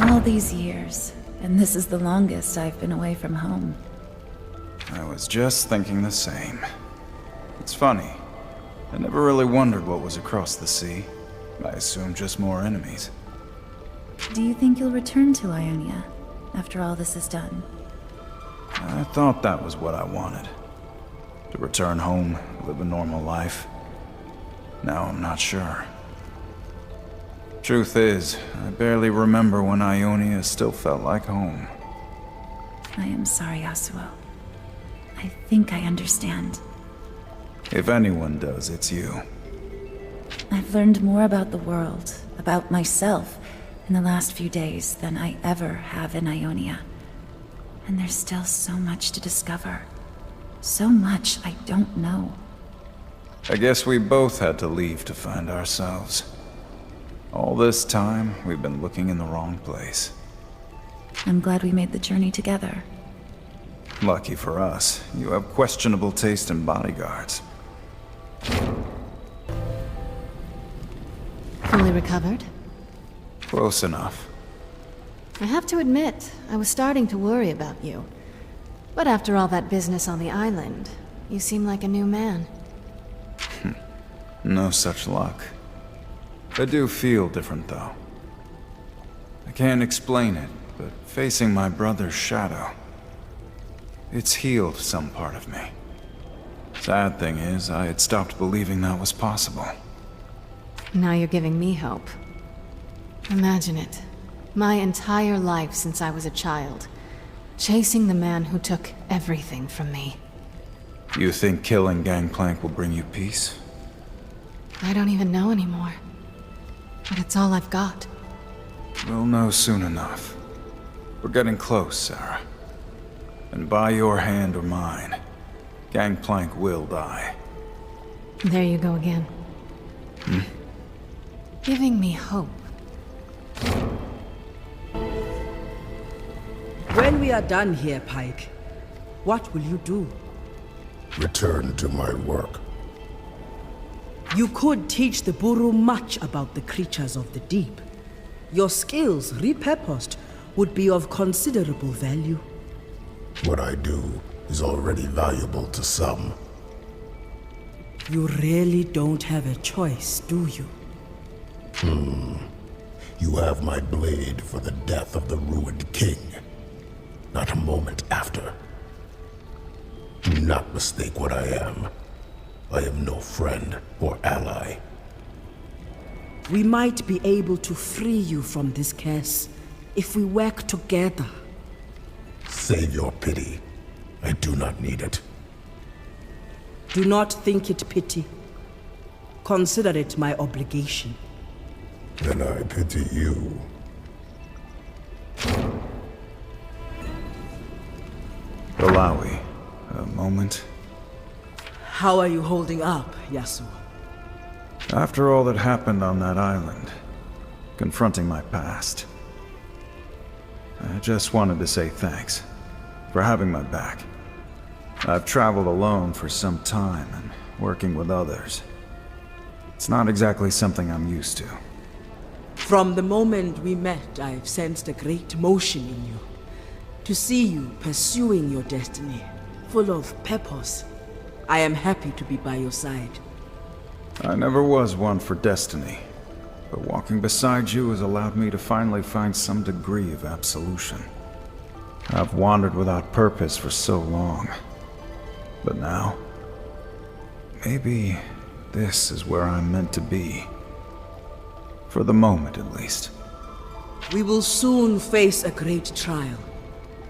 All these years, and this is the longest I've been away from home. I was just thinking the same. It's funny. I never really wondered what was across the sea. I assumed just more enemies. Do you think you'll return to Ionia after all this is done? I thought that was what I wanted. To return home, live a normal life. Now I'm not sure. Truth is, I barely remember when Ionia still felt like home. I am sorry, Yasuo. I think I understand. If anyone does, it's you. I've learned more about the world, about myself, in the last few days than I ever have in Ionia. And there's still so much to discover. So much I don't know. I guess we both had to leave to find ourselves. All this time, we've been looking in the wrong place. I'm glad we made the journey together. Lucky for us, you have questionable taste in bodyguards. Fully recovered? Close enough. I have to admit, I was starting to worry about you. But after all that business on the island, you seem like a new man. No such luck. I do feel different, though. I can't explain it, but facing my brother's shadow, it's healed some part of me. Sad thing is, I had stopped believing that was possible. Now you're giving me hope. Imagine it. My entire life since I was a child, chasing the man who took everything from me. You think killing Gangplank will bring you peace? I don't even know anymore. But it's all I've got. We'll know soon enough. We're getting close, Sarah. And by your hand or mine, Gangplank will die. There you go again. Giving me hope. When we are done here, Pike, what will you do? Return to my work. You could teach the Buru much about the creatures of the deep. Your skills, repurposed, would be of considerable value. What I do is already valuable to some. You really don't have a choice, do you? You have my blade for the death of the ruined king. Not a moment after. Do not mistake what I am. I am no friend or ally. We might be able to free you from this curse if we work together. Save your pity. I do not need it. Do not think it pity. Consider it my obligation. Then I pity you. Alawi, a moment. How are you holding up, Yasuo? After all that happened on that island, confronting my past, I just wanted to say thanks for having my back. I've traveled alone for some time and working with others. It's not exactly something I'm used to. From the moment we met, I've sensed a great motion in you. To see you pursuing your destiny, full of purpose, I am happy to be by your side. I never was one for destiny, but walking beside you has allowed me to finally find some degree of absolution. I've wandered without purpose for so long, but now, maybe this is where I'm meant to be. For the moment, at least. We will soon face a great trial,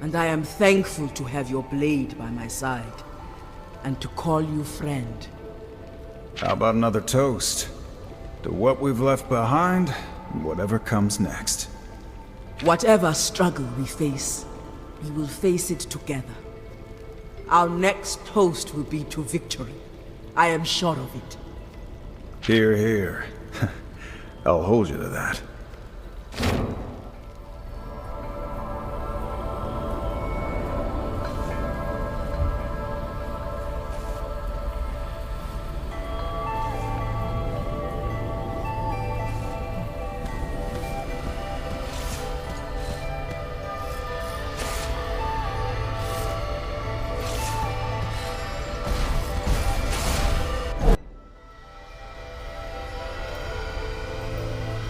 and I am thankful to have your blade by my side, and to call you friend. How about another toast? To what we've left behind, and whatever comes next. Whatever struggle we face, we will face it together. Our next toast will be to victory. I am sure of it. Hear, hear. I'll hold you to that.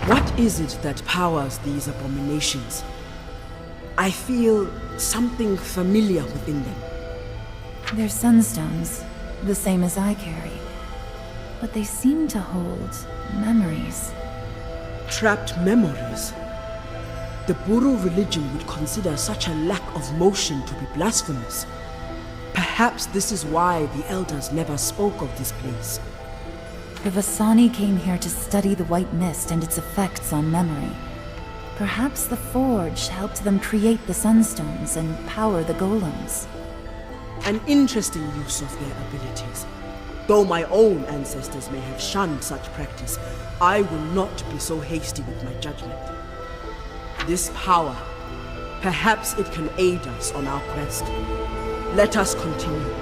What is it that powers these abominations? I feel something familiar within them. They're sunstones, the same as I carry. But they seem to hold memories. Trapped memories. The Buru religion would consider such a lack of motion to be blasphemous. Perhaps this is why the elders never spoke of this place. The Vasani came here to study the White Mist and its effects on memory. Perhaps the Forge helped them create the Sunstones and power the golems. An interesting use of their abilities. Though my own ancestors may have shunned such practice, I will not be so hasty with my judgment. This power, perhaps it can aid us on our quest. Let us continue.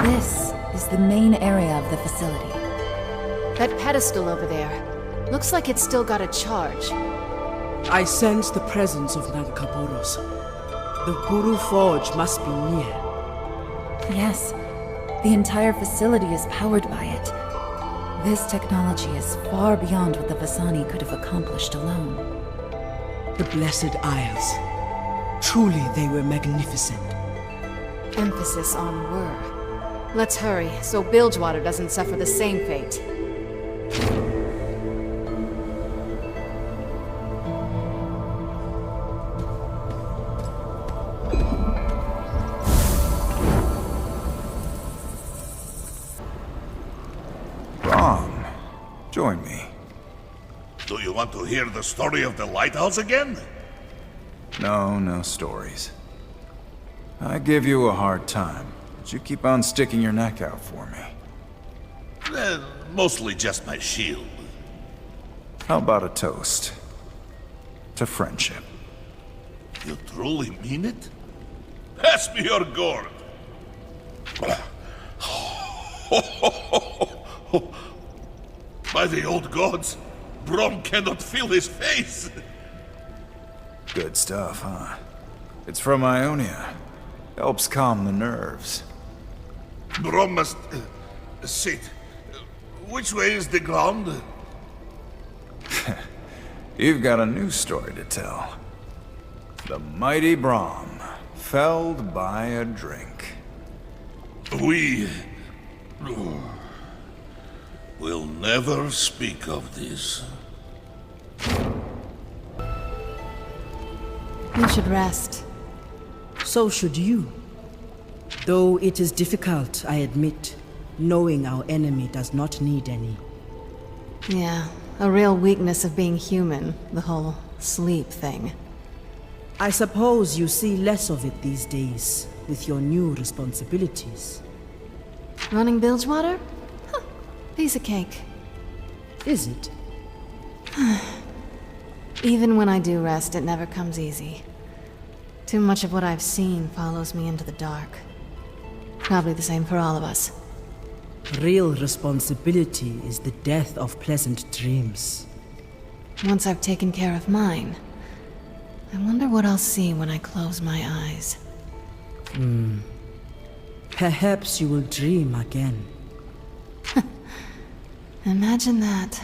This is the main area of the facility. That pedestal over there. Looks like it's still got a charge. I sense the presence of Nankaboros. The Buru Forge must be near. Yes, the entire facility is powered by it. This technology is far beyond what the Vasani could have accomplished alone. The Blessed Isles. Truly they were magnificent. Emphasis on were. Let's hurry, so Bilgewater doesn't suffer the same fate. Join me. Do you want to hear the story of the lighthouse again? No stories. I give you a hard time, but you keep on sticking your neck out for me. Mostly just my shield. How about a toast? To friendship. You truly mean it? Pass me your gourd! By the old gods, Brom cannot feel his face! Good stuff, huh? It's from Ionia. Helps calm the nerves. Brom must... sit. Which way is the ground? You've got a new story to tell. The mighty Brom, felled by a drink. We... will never speak of this. You should rest. So should you. Though it is difficult, I admit, knowing our enemy does not need any. Yeah, a real weakness of being human, the whole sleep thing. I suppose you see less of it these days, with your new responsibilities. Running Bilgewater? Huh. Piece of cake. Is it? Even when I do rest, it never comes easy. Too much of what I've seen follows me into the dark. Probably the same for all of us. Real responsibility is the death of pleasant dreams. Once I've taken care of mine, I wonder what I'll see when I close my eyes. Perhaps you will dream again. Imagine that.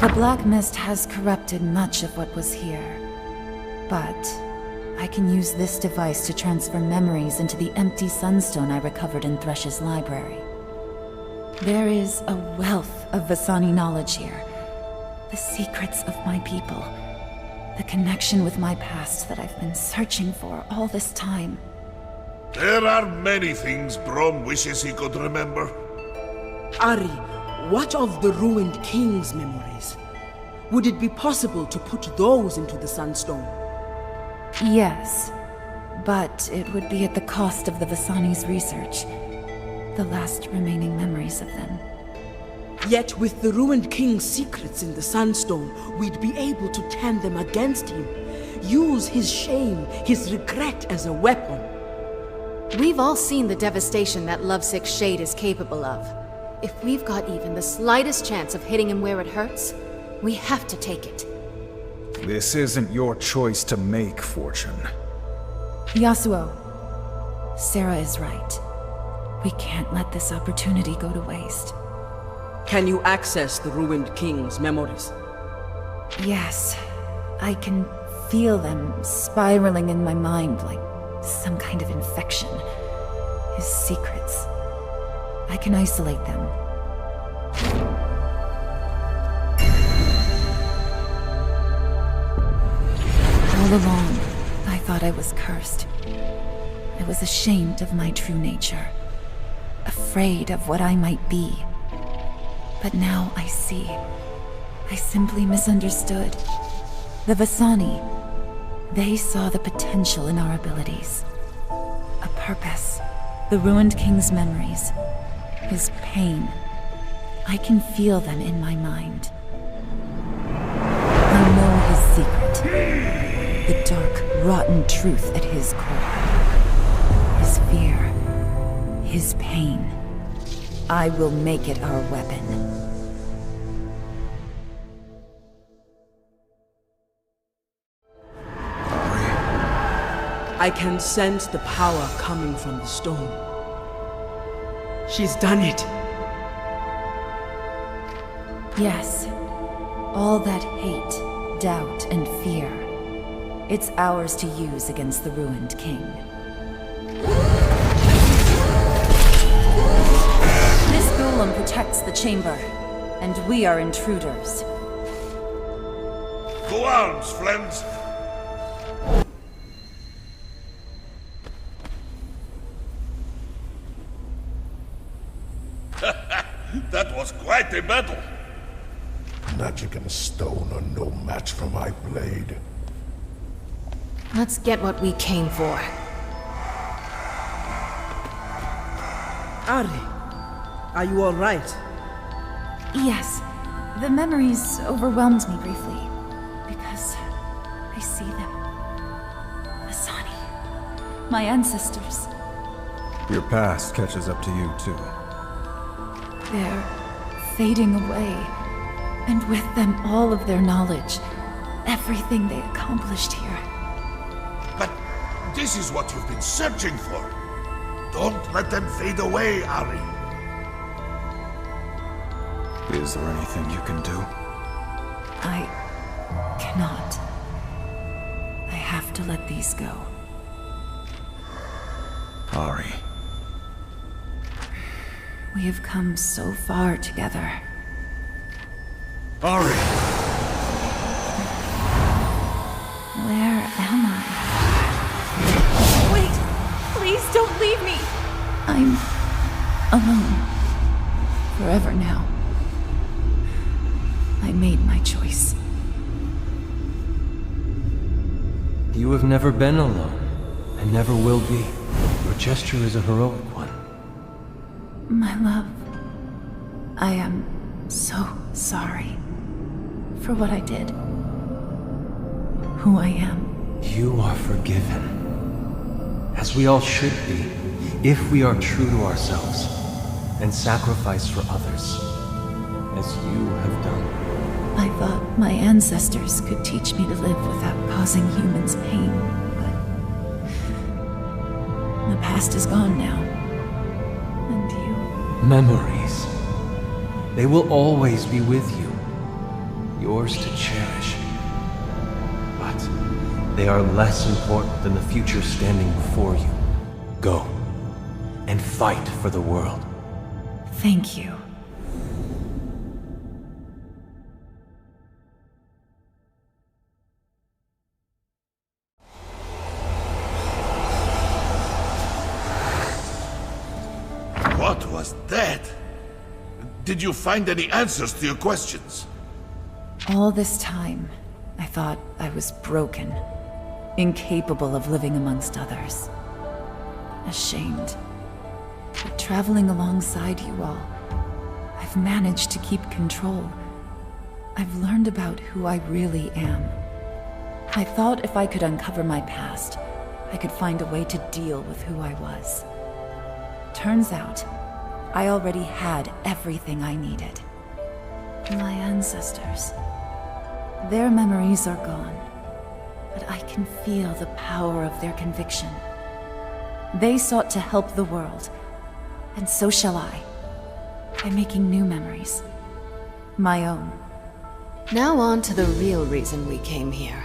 The Black Mist has corrupted much of what was here, but I can use this device to transfer memories into the empty sunstone I recovered in Thresh's library. There is a wealth of Vasani knowledge here. The secrets of my people. The connection with my past that I've been searching for all this time. There are many things Brom wishes he could remember. Ari, what of the ruined king's memories? Would it be possible to put those into the Sunstone? Yes, but it would be at the cost of the Vasani's research. The last remaining memories of them. Yet with the ruined king's secrets in the Sunstone, we'd be able to turn them against him. Use his shame, his regret as a weapon. We've all seen the devastation that lovesick shade is capable of. If we've got even the slightest chance of hitting him where it hurts, we have to take it. This isn't your choice to make, Fortune. Yasuo, Sarah is right. We can't let this opportunity go to waste. Can you access the ruined king's memories? Yes, I can feel them spiraling in my mind like some kind of infection. His secrets. I can isolate them. All along, I thought I was cursed. I was ashamed of my true nature. Afraid of what I might be. But now I see. I simply misunderstood. The Vasani, they saw the potential in our abilities. A purpose. The ruined king's memories. His pain. I can feel them in my mind. secret. The dark, rotten truth at his core. His fear. His pain. I will make it our weapon. I can sense the power coming from the stone. She's done it. Yes. All that hate, doubt, and fear. It's ours to use against the ruined king. This golem protects the chamber, and we are intruders. To arms, friends! That was quite a battle. Magic and stone are no match for my blade. Let's get what we came for. Ari, are you all right? Yes. The memories overwhelmed me briefly. Because I see them. Asani. My ancestors. Your past catches up to you, too. They're fading away. And with them all of their knowledge. Everything they accomplished here. But this is what you've been searching for. Don't let them fade away, Ari. Is there anything you can do? I cannot. I have to let these go. Ari. We have come so far together. Ari! Where am I? Wait! Please don't leave me! I'm alone. Forever now. I made my choice. You have never been alone, and never will be. Your gesture is a heroic one. My love, I am so sorry for what I did. Who I am. You are forgiven. As we all should be, if we are true to ourselves, and sacrifice for others, as you have done. I thought my ancestors could teach me to live without causing humans pain, but the past is gone now. And you... Memories. They will always be with you. Yours to cherish. But they are less important than the future standing before you. Go. And fight for the world. Thank you. What was that? Did you find any answers to your questions? All this time, I thought I was broken, incapable of living amongst others. Ashamed. But traveling alongside you all, I've managed to keep control. I've learned about who I really am. I thought if I could uncover my past, I could find a way to deal with who I was. Turns out, I already had everything I needed. My ancestors. Their memories are gone, but I can feel the power of their conviction. They sought to help the world, and so shall I, by making new memories. My own. Now on to the real reason we came here.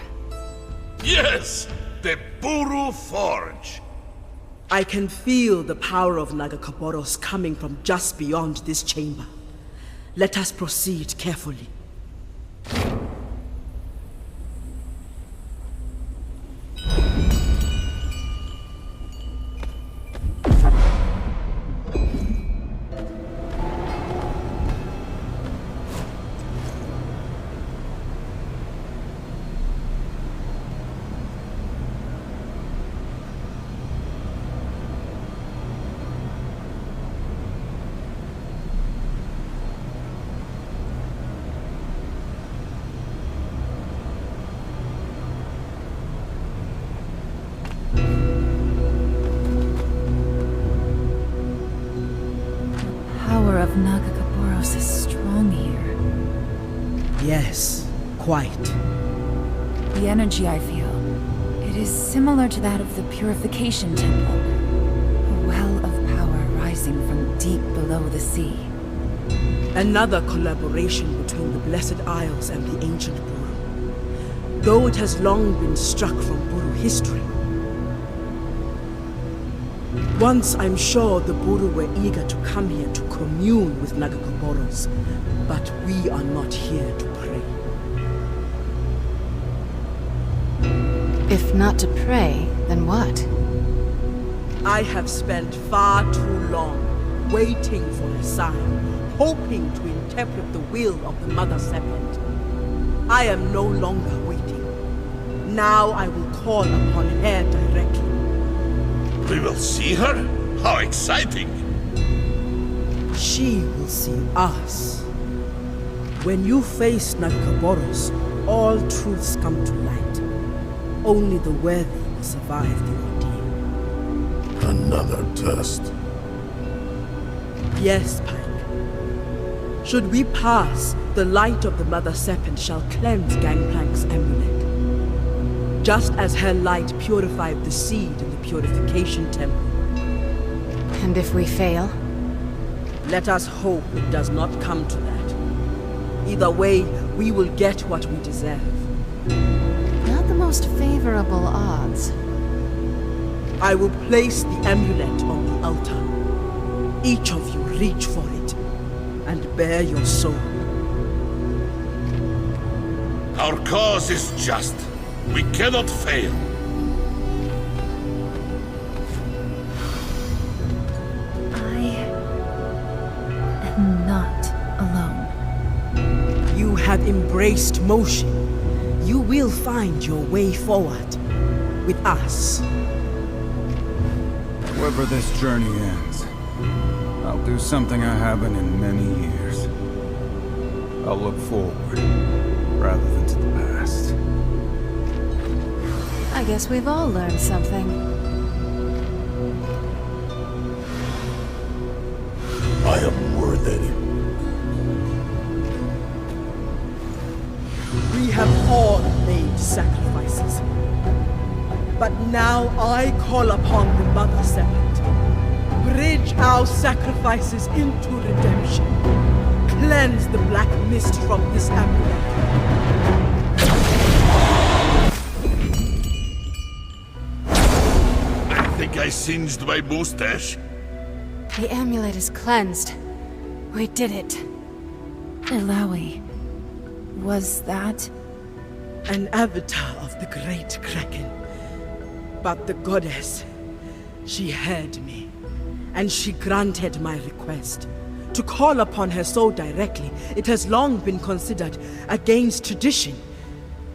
Yes! The Buru Forge! I can feel the power of Nagakaboros coming from just beyond this chamber. Let us proceed carefully. Quite. The energy I feel, it is similar to that of the Purification Temple. A well of power rising from deep below the sea. Another collaboration between the Blessed Isles and the ancient Buru. Though it has long been struck from Buru history. Once I'm sure the Buru were eager to come here to commune with Nagakoboros, but we are not here to pray. If not to pray, then what? I have spent far too long waiting for a sign, hoping to interpret the will of the Mother Serpent. I am no longer waiting. Now I will call upon her directly. We will see her? How exciting! She will see us. When you face Nagakoboros, all truths come to light. Only the worthy will survive the ordeal. Another test. Yes, Pike. Should we pass, the light of the Mother Serpent shall cleanse Gangplank's amulet. Just as her light purified the seed in the Purification Temple. And if we fail? Let us hope it does not come to that. Either way, we will get what we deserve. Not the most favorable odds. I will place the amulet on the altar. Each of you reach for it, and bare your soul. Our cause is just. We cannot fail. I am not alone. You have embraced motion. You will find your way forward. With us. However this journey ends, I'll do something I haven't in many years. I'll look forward, rather than to the past. I guess we've all learned something. I am worthy. We have all made sacrifices. But now I call upon the Mother Serpent. Bridge our sacrifices into redemption. Cleanse the black mist from this amulet. I think I singed my mustache. The amulet is cleansed. We did it. Ilawi. Was that? An avatar of the great Kraken. But the goddess, she heard me. And she granted my request. To call upon her so directly, it has long been considered against tradition.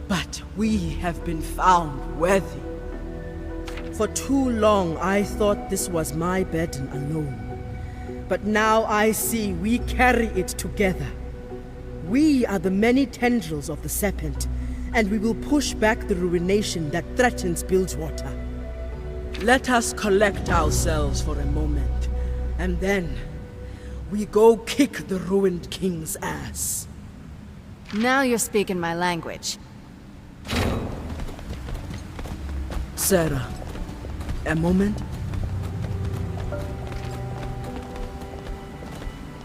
But we have been found worthy. For too long, I thought this was my burden alone. But now I see we carry it together. We are the many tendrils of the Serpent, and we will push back the ruination that threatens Bilgewater. Let us collect ourselves for a moment, and then we go kick the ruined king's ass. Now you're speaking my language. Sarah, a moment?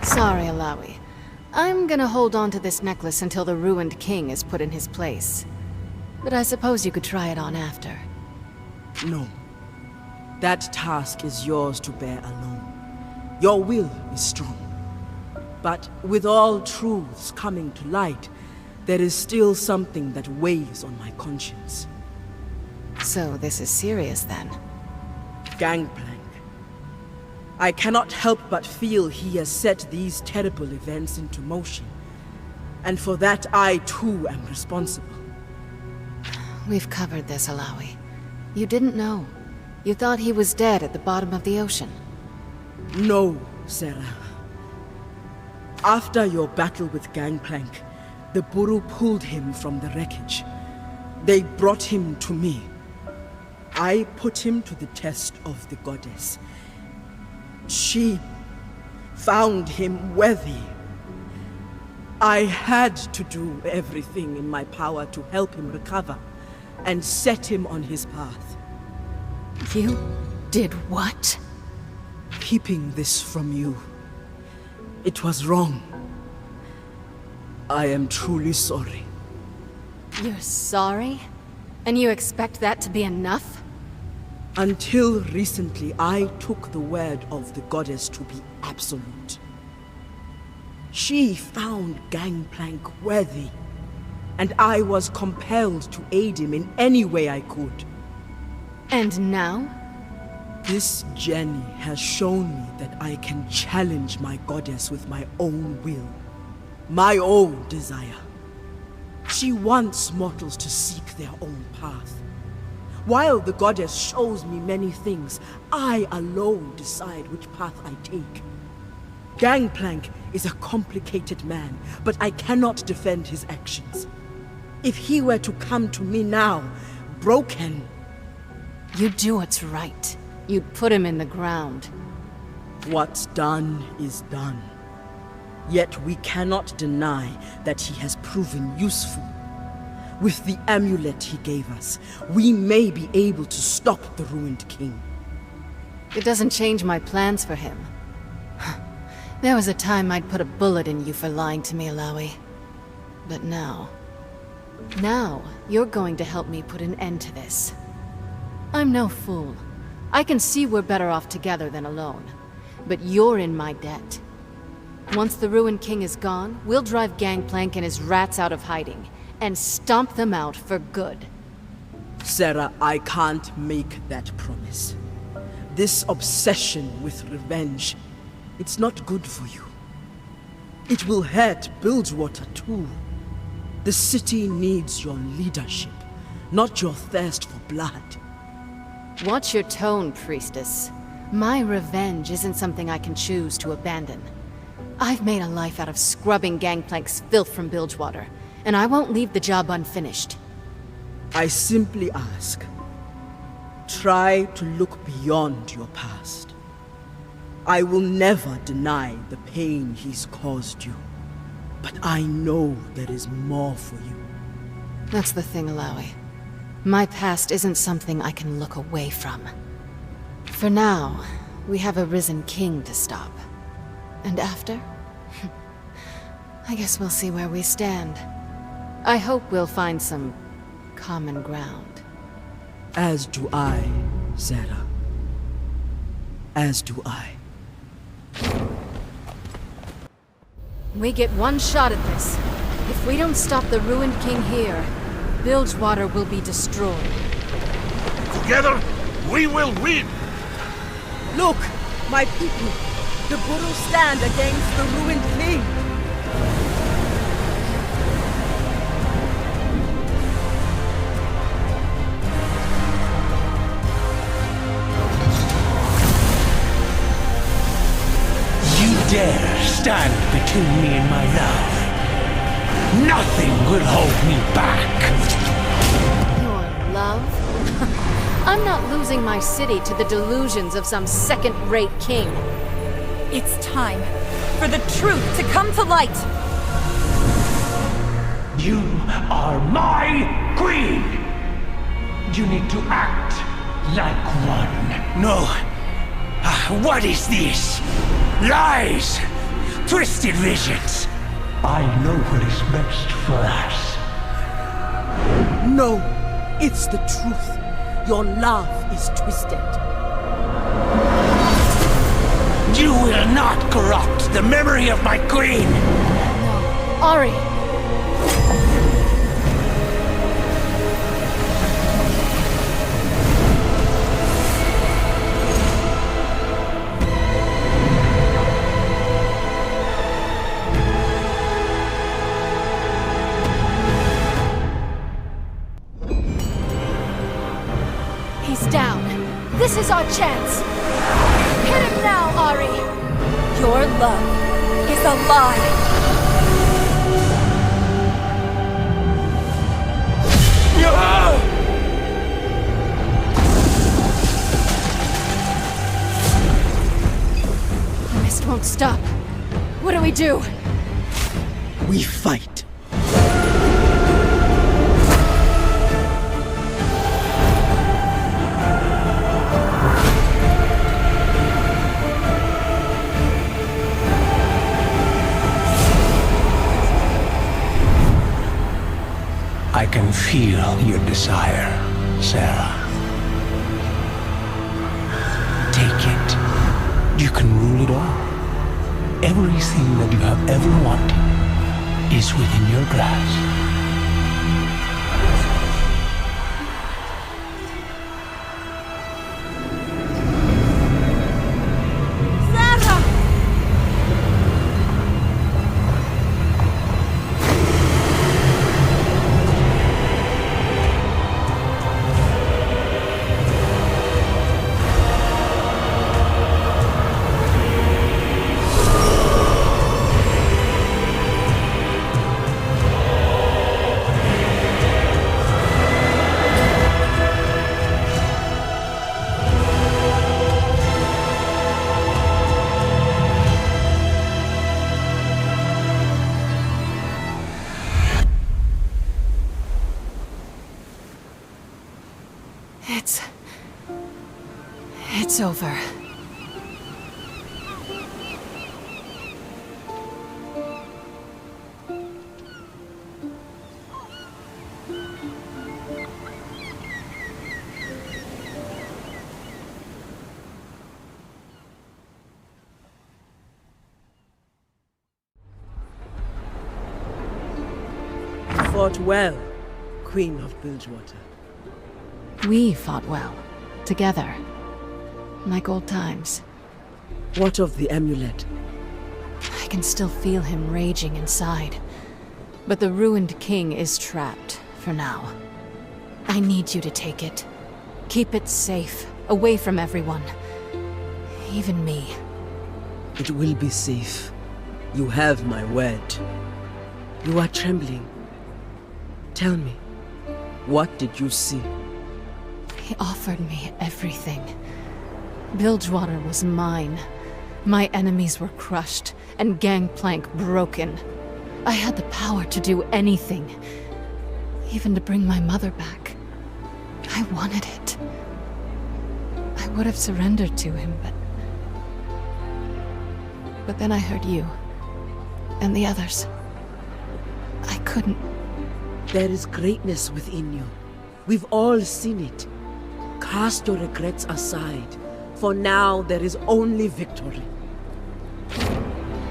Sorry, Alawi. I'm gonna hold on to this necklace until the ruined king is put in his place. But I suppose you could try it on after. No. That task is yours to bear alone. Your will is strong. But with all truths coming to light, there is still something that weighs on my conscience. So this is serious then? Gangplank. I cannot help but feel he has set these terrible events into motion. And for that I too am responsible. We've covered this, Alawi. You didn't know. You thought he was dead at the bottom of the ocean. No, Sarah. After your battle with Gangplank, the Buru pulled him from the wreckage. They brought him to me. I put him to the test of the goddess. She found him worthy. I had to do everything in my power to help him recover and set him on his path. You did what? Keeping this from you. It was wrong. I am truly sorry. You're sorry? And you expect that to be enough? Until recently, I took the word of the goddess to be absolute. She found Gangplank worthy, and I was compelled to aid him in any way I could. And now? This journey has shown me that I can challenge my goddess with my own will, my own desire. She wants mortals to seek their own path. While the goddess shows me many things, I alone decide which path I take. Gangplank is a complicated man, but I cannot defend his actions. If he were to come to me now, broken... You'd do what's right. You'd put him in the ground. What's done is done. Yet we cannot deny that he has proven useful. With the amulet he gave us, we may be able to stop the ruined king. It doesn't change my plans for him. There was a time I'd put a bullet in you for lying to me, Alawi. But now... Now, you're going to help me put an end to this. I'm no fool. I can see we're better off together than alone. But you're in my debt. Once the Ruined King is gone, we'll drive Gangplank and his rats out of hiding, and stomp them out for good. Sarah, I can't make that promise. This obsession with revenge, it's not good for you. It will hurt Bilgewater too. The city needs your leadership, not your thirst for blood. Watch your tone, priestess. My revenge isn't something I can choose to abandon. I've made a life out of scrubbing Gangplank's filth from Bilgewater, and I won't leave the job unfinished. I simply ask, try to look beyond your past. I will never deny the pain he's caused you, but I know there is more for you. That's the thing, Alawi. My past isn't something I can look away from. For now, we have a risen king to stop. And after? I guess we'll see where we stand. I hope we'll find some common ground. As do I, Sarah. As do I. We get one shot at this. If we don't stop the Ruined King here, Bilgewater will be destroyed. Together, we will win! Look, my people! The Buru stand against the Ruined King! You dare stand between me and my love? Nothing will hold me back! Your love? I'm not losing my city to the delusions of some second-rate king. It's time for the truth to come to light! You are my queen! You need to act like one. No. What is this? Lies! Twisted visions! I know what is best for us. No, it's the truth. Your love is twisted. You will not corrupt the memory of my queen! No. Ari! He's down. This is our chance. Hit him now, Ari! Your love is a lie! The mist won't stop. What do we do? We fight. I can feel your desire, Sarah. Take it. You can rule it all. Everything that you have ever wanted is within your grasp. It's over. Fought well, Queen of Bilgewater. We fought well. Together. Like old times. What of the amulet? I can still feel him raging inside. But the ruined king is trapped, for now. I need you to take it. Keep it safe, away from everyone. Even me. It will be safe. You have my word. You are trembling. Tell me, what did you see? He offered me everything. Bilgewater was mine. My enemies were crushed, and Gangplank broken. I had the power to do anything. Even to bring my mother back. I wanted it. I would have surrendered to him, but then I heard you. And the others. I couldn't. There is greatness within you. We've all seen it. Cast your regrets aside. For now, there is only victory.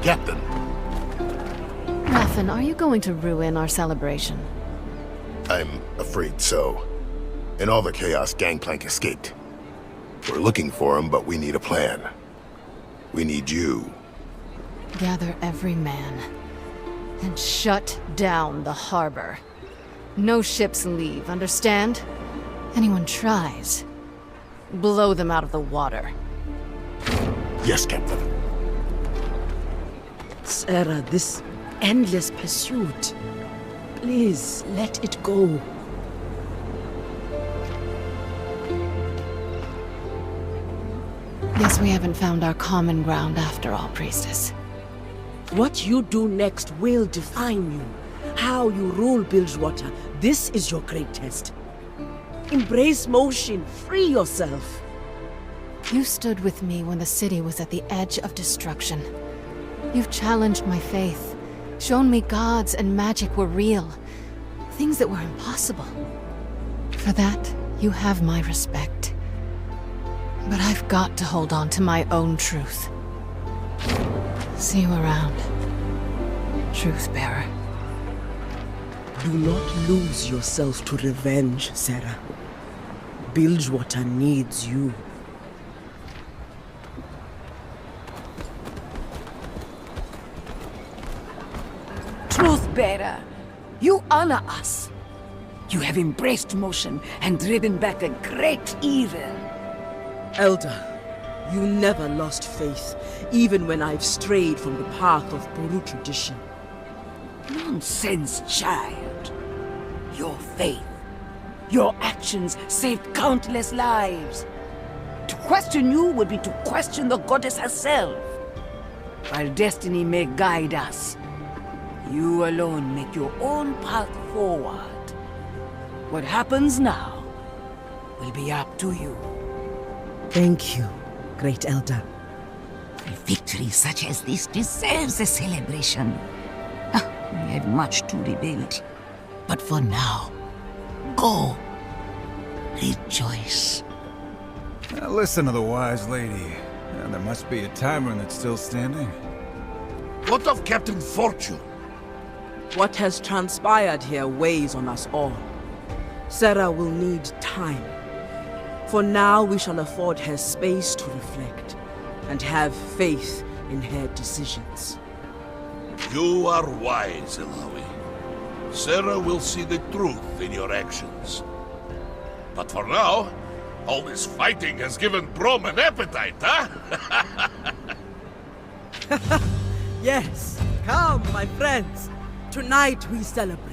Captain! Raffen, are you going to ruin our celebration? I'm afraid so. In all the chaos, Gangplank escaped. We're looking for him, but we need a plan. We need you. Gather every man. And shut down the harbor. No ships leave, understand? Anyone tries, blow them out of the water. Yes, Captain. Sarah, this endless pursuit. Please, let it go. Guess we haven't found our common ground after all, Priestess. What you do next will define you. How you rule Bilgewater. This is your great test. Embrace motion. Free yourself. You stood with me when the city was at the edge of destruction. You've challenged my faith, shown me gods and magic were real, things that were impossible. For that, you have my respect. But I've got to hold on to my own truth. See you around, Truth-bearer. Do not lose yourself to revenge, Sarah. Bilgewater needs you. Truth-bearer, you honor us. You have embraced motion and driven back a great evil. Elder, you never lost faith, even when I've strayed from the path of Buru tradition. Nonsense, child. Your faith, your actions saved countless lives. To question you would be to question the goddess herself. While destiny may guide us, You alone make your own path forward. What happens now will be up to you. Thank you, Great Elder. A victory such as this deserves a celebration. Ah, we have much to rebuild. But for now, go. Rejoice. Now listen to the wise lady. There must be a tavern that's still standing. What of Captain Fortune? What has transpired here weighs on us all. Sarah will need time. For now, we shall afford her space to reflect and have faith in her decisions. You are wise, Ilawi. Sarah will see the truth in your actions. But for now, all this fighting has given Brom an appetite, huh? Yes, come, my friends. Tonight we celebrate.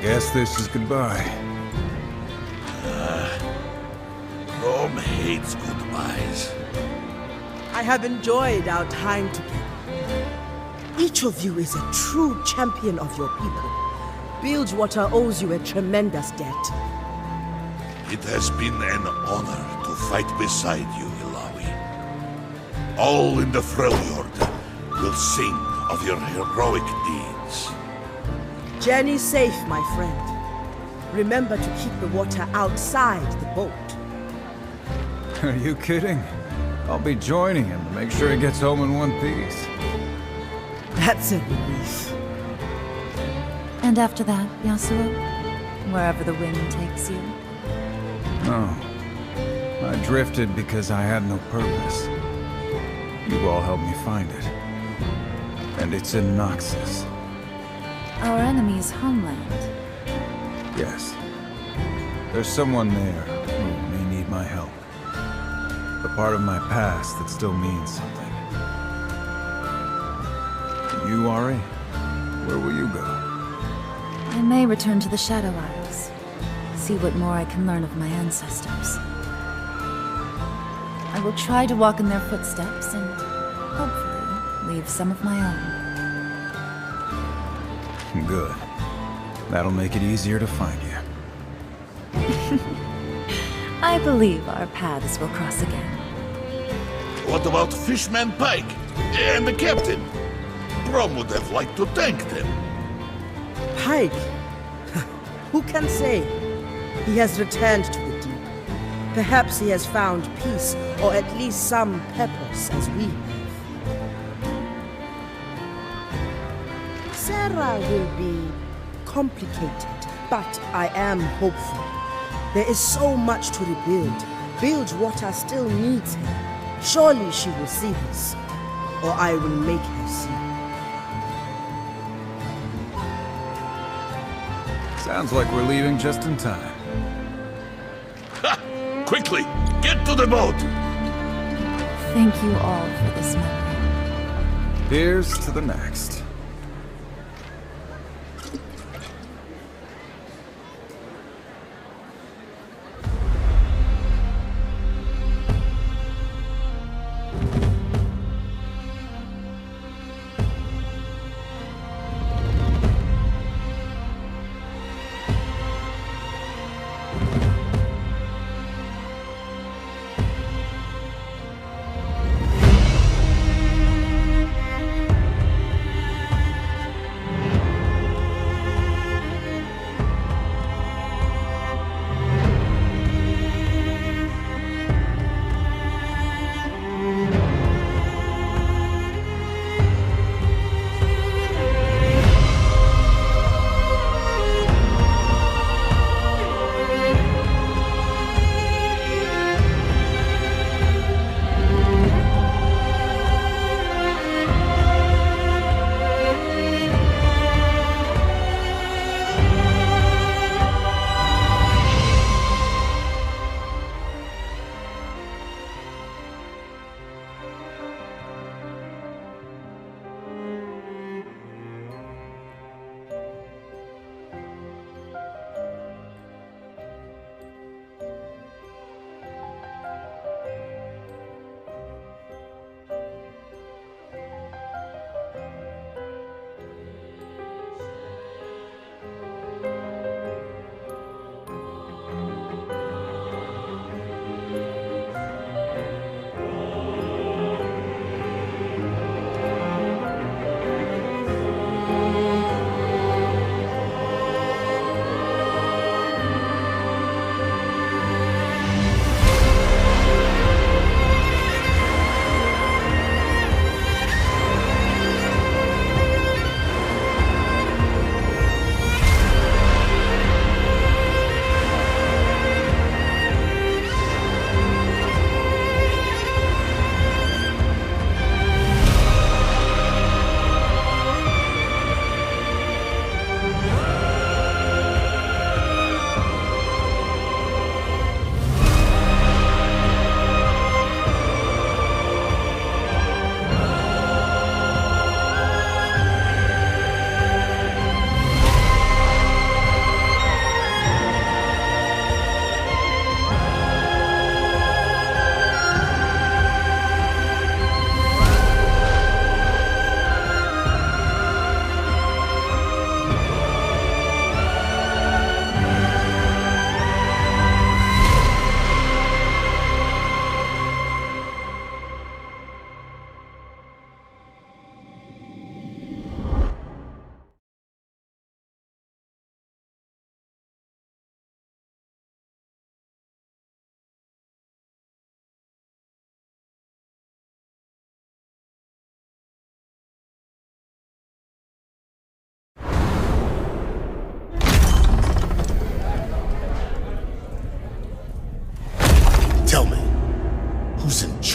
Guess this is goodbye. Brom hates goodbyes. I have enjoyed our time together. Each of you is a true champion of your people. Bilgewater owes you a tremendous debt. It has been an honor to fight beside you, Ilawi. All in the Freljord will sing of your heroic deeds. Journey safe, my friend. Remember to keep the water outside the boat. Are you kidding? I'll be joining him to make sure he gets home in one piece. That's a relief. And after that, Yasuo? Wherever the wind takes you? No. I drifted because I had no purpose. You all helped me find it. And it's in Noxus. Our enemy's homeland. Yes. There's someone there who may need my help. The part of my past that still means something. You, Ari? Where will you go? I may return to the Shadow Isles. See what more I can learn of my ancestors. I will try to walk in their footsteps and, hopefully, leave some of my own. Good. That'll make it easier to find you. I believe our paths will cross again. What about Fishman Pike and the captain? Brom would have liked to thank them. Pike? Who can say? He has returned to the deep. Perhaps he has found peace, or at least some purpose, as we have. Sarah will be complicated, but I am hopeful. There is so much to rebuild. Bilgewater still needs her. Surely she will see this, or I will make her see. Sounds like we're leaving just in time. Ha! Quickly, get to the boat! Thank you all for this memory. Here's to the next.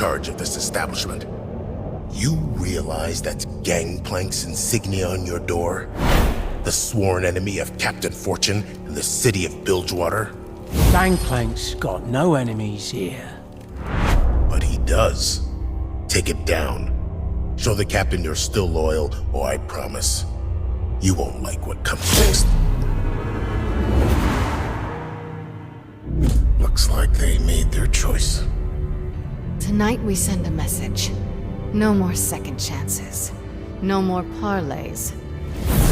charge of this establishment. You realize that's Gangplank's insignia on your door? The sworn enemy of Captain Fortune and the city of Bilgewater? Gangplank's got no enemies here. But he does. Take it down. Show the captain you're still loyal, or I promise, you won't like what comes next. Looks like they made their choice. Tonight we send a message. No more second chances. No more parlays.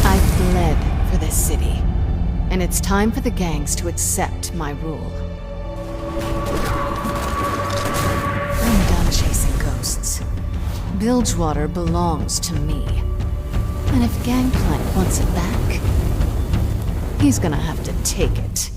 I've bled for this city, and it's time for the gangs to accept my rule. I'm done chasing ghosts. Bilgewater belongs to me. And if Gangplank wants it back, he's gonna have to take it.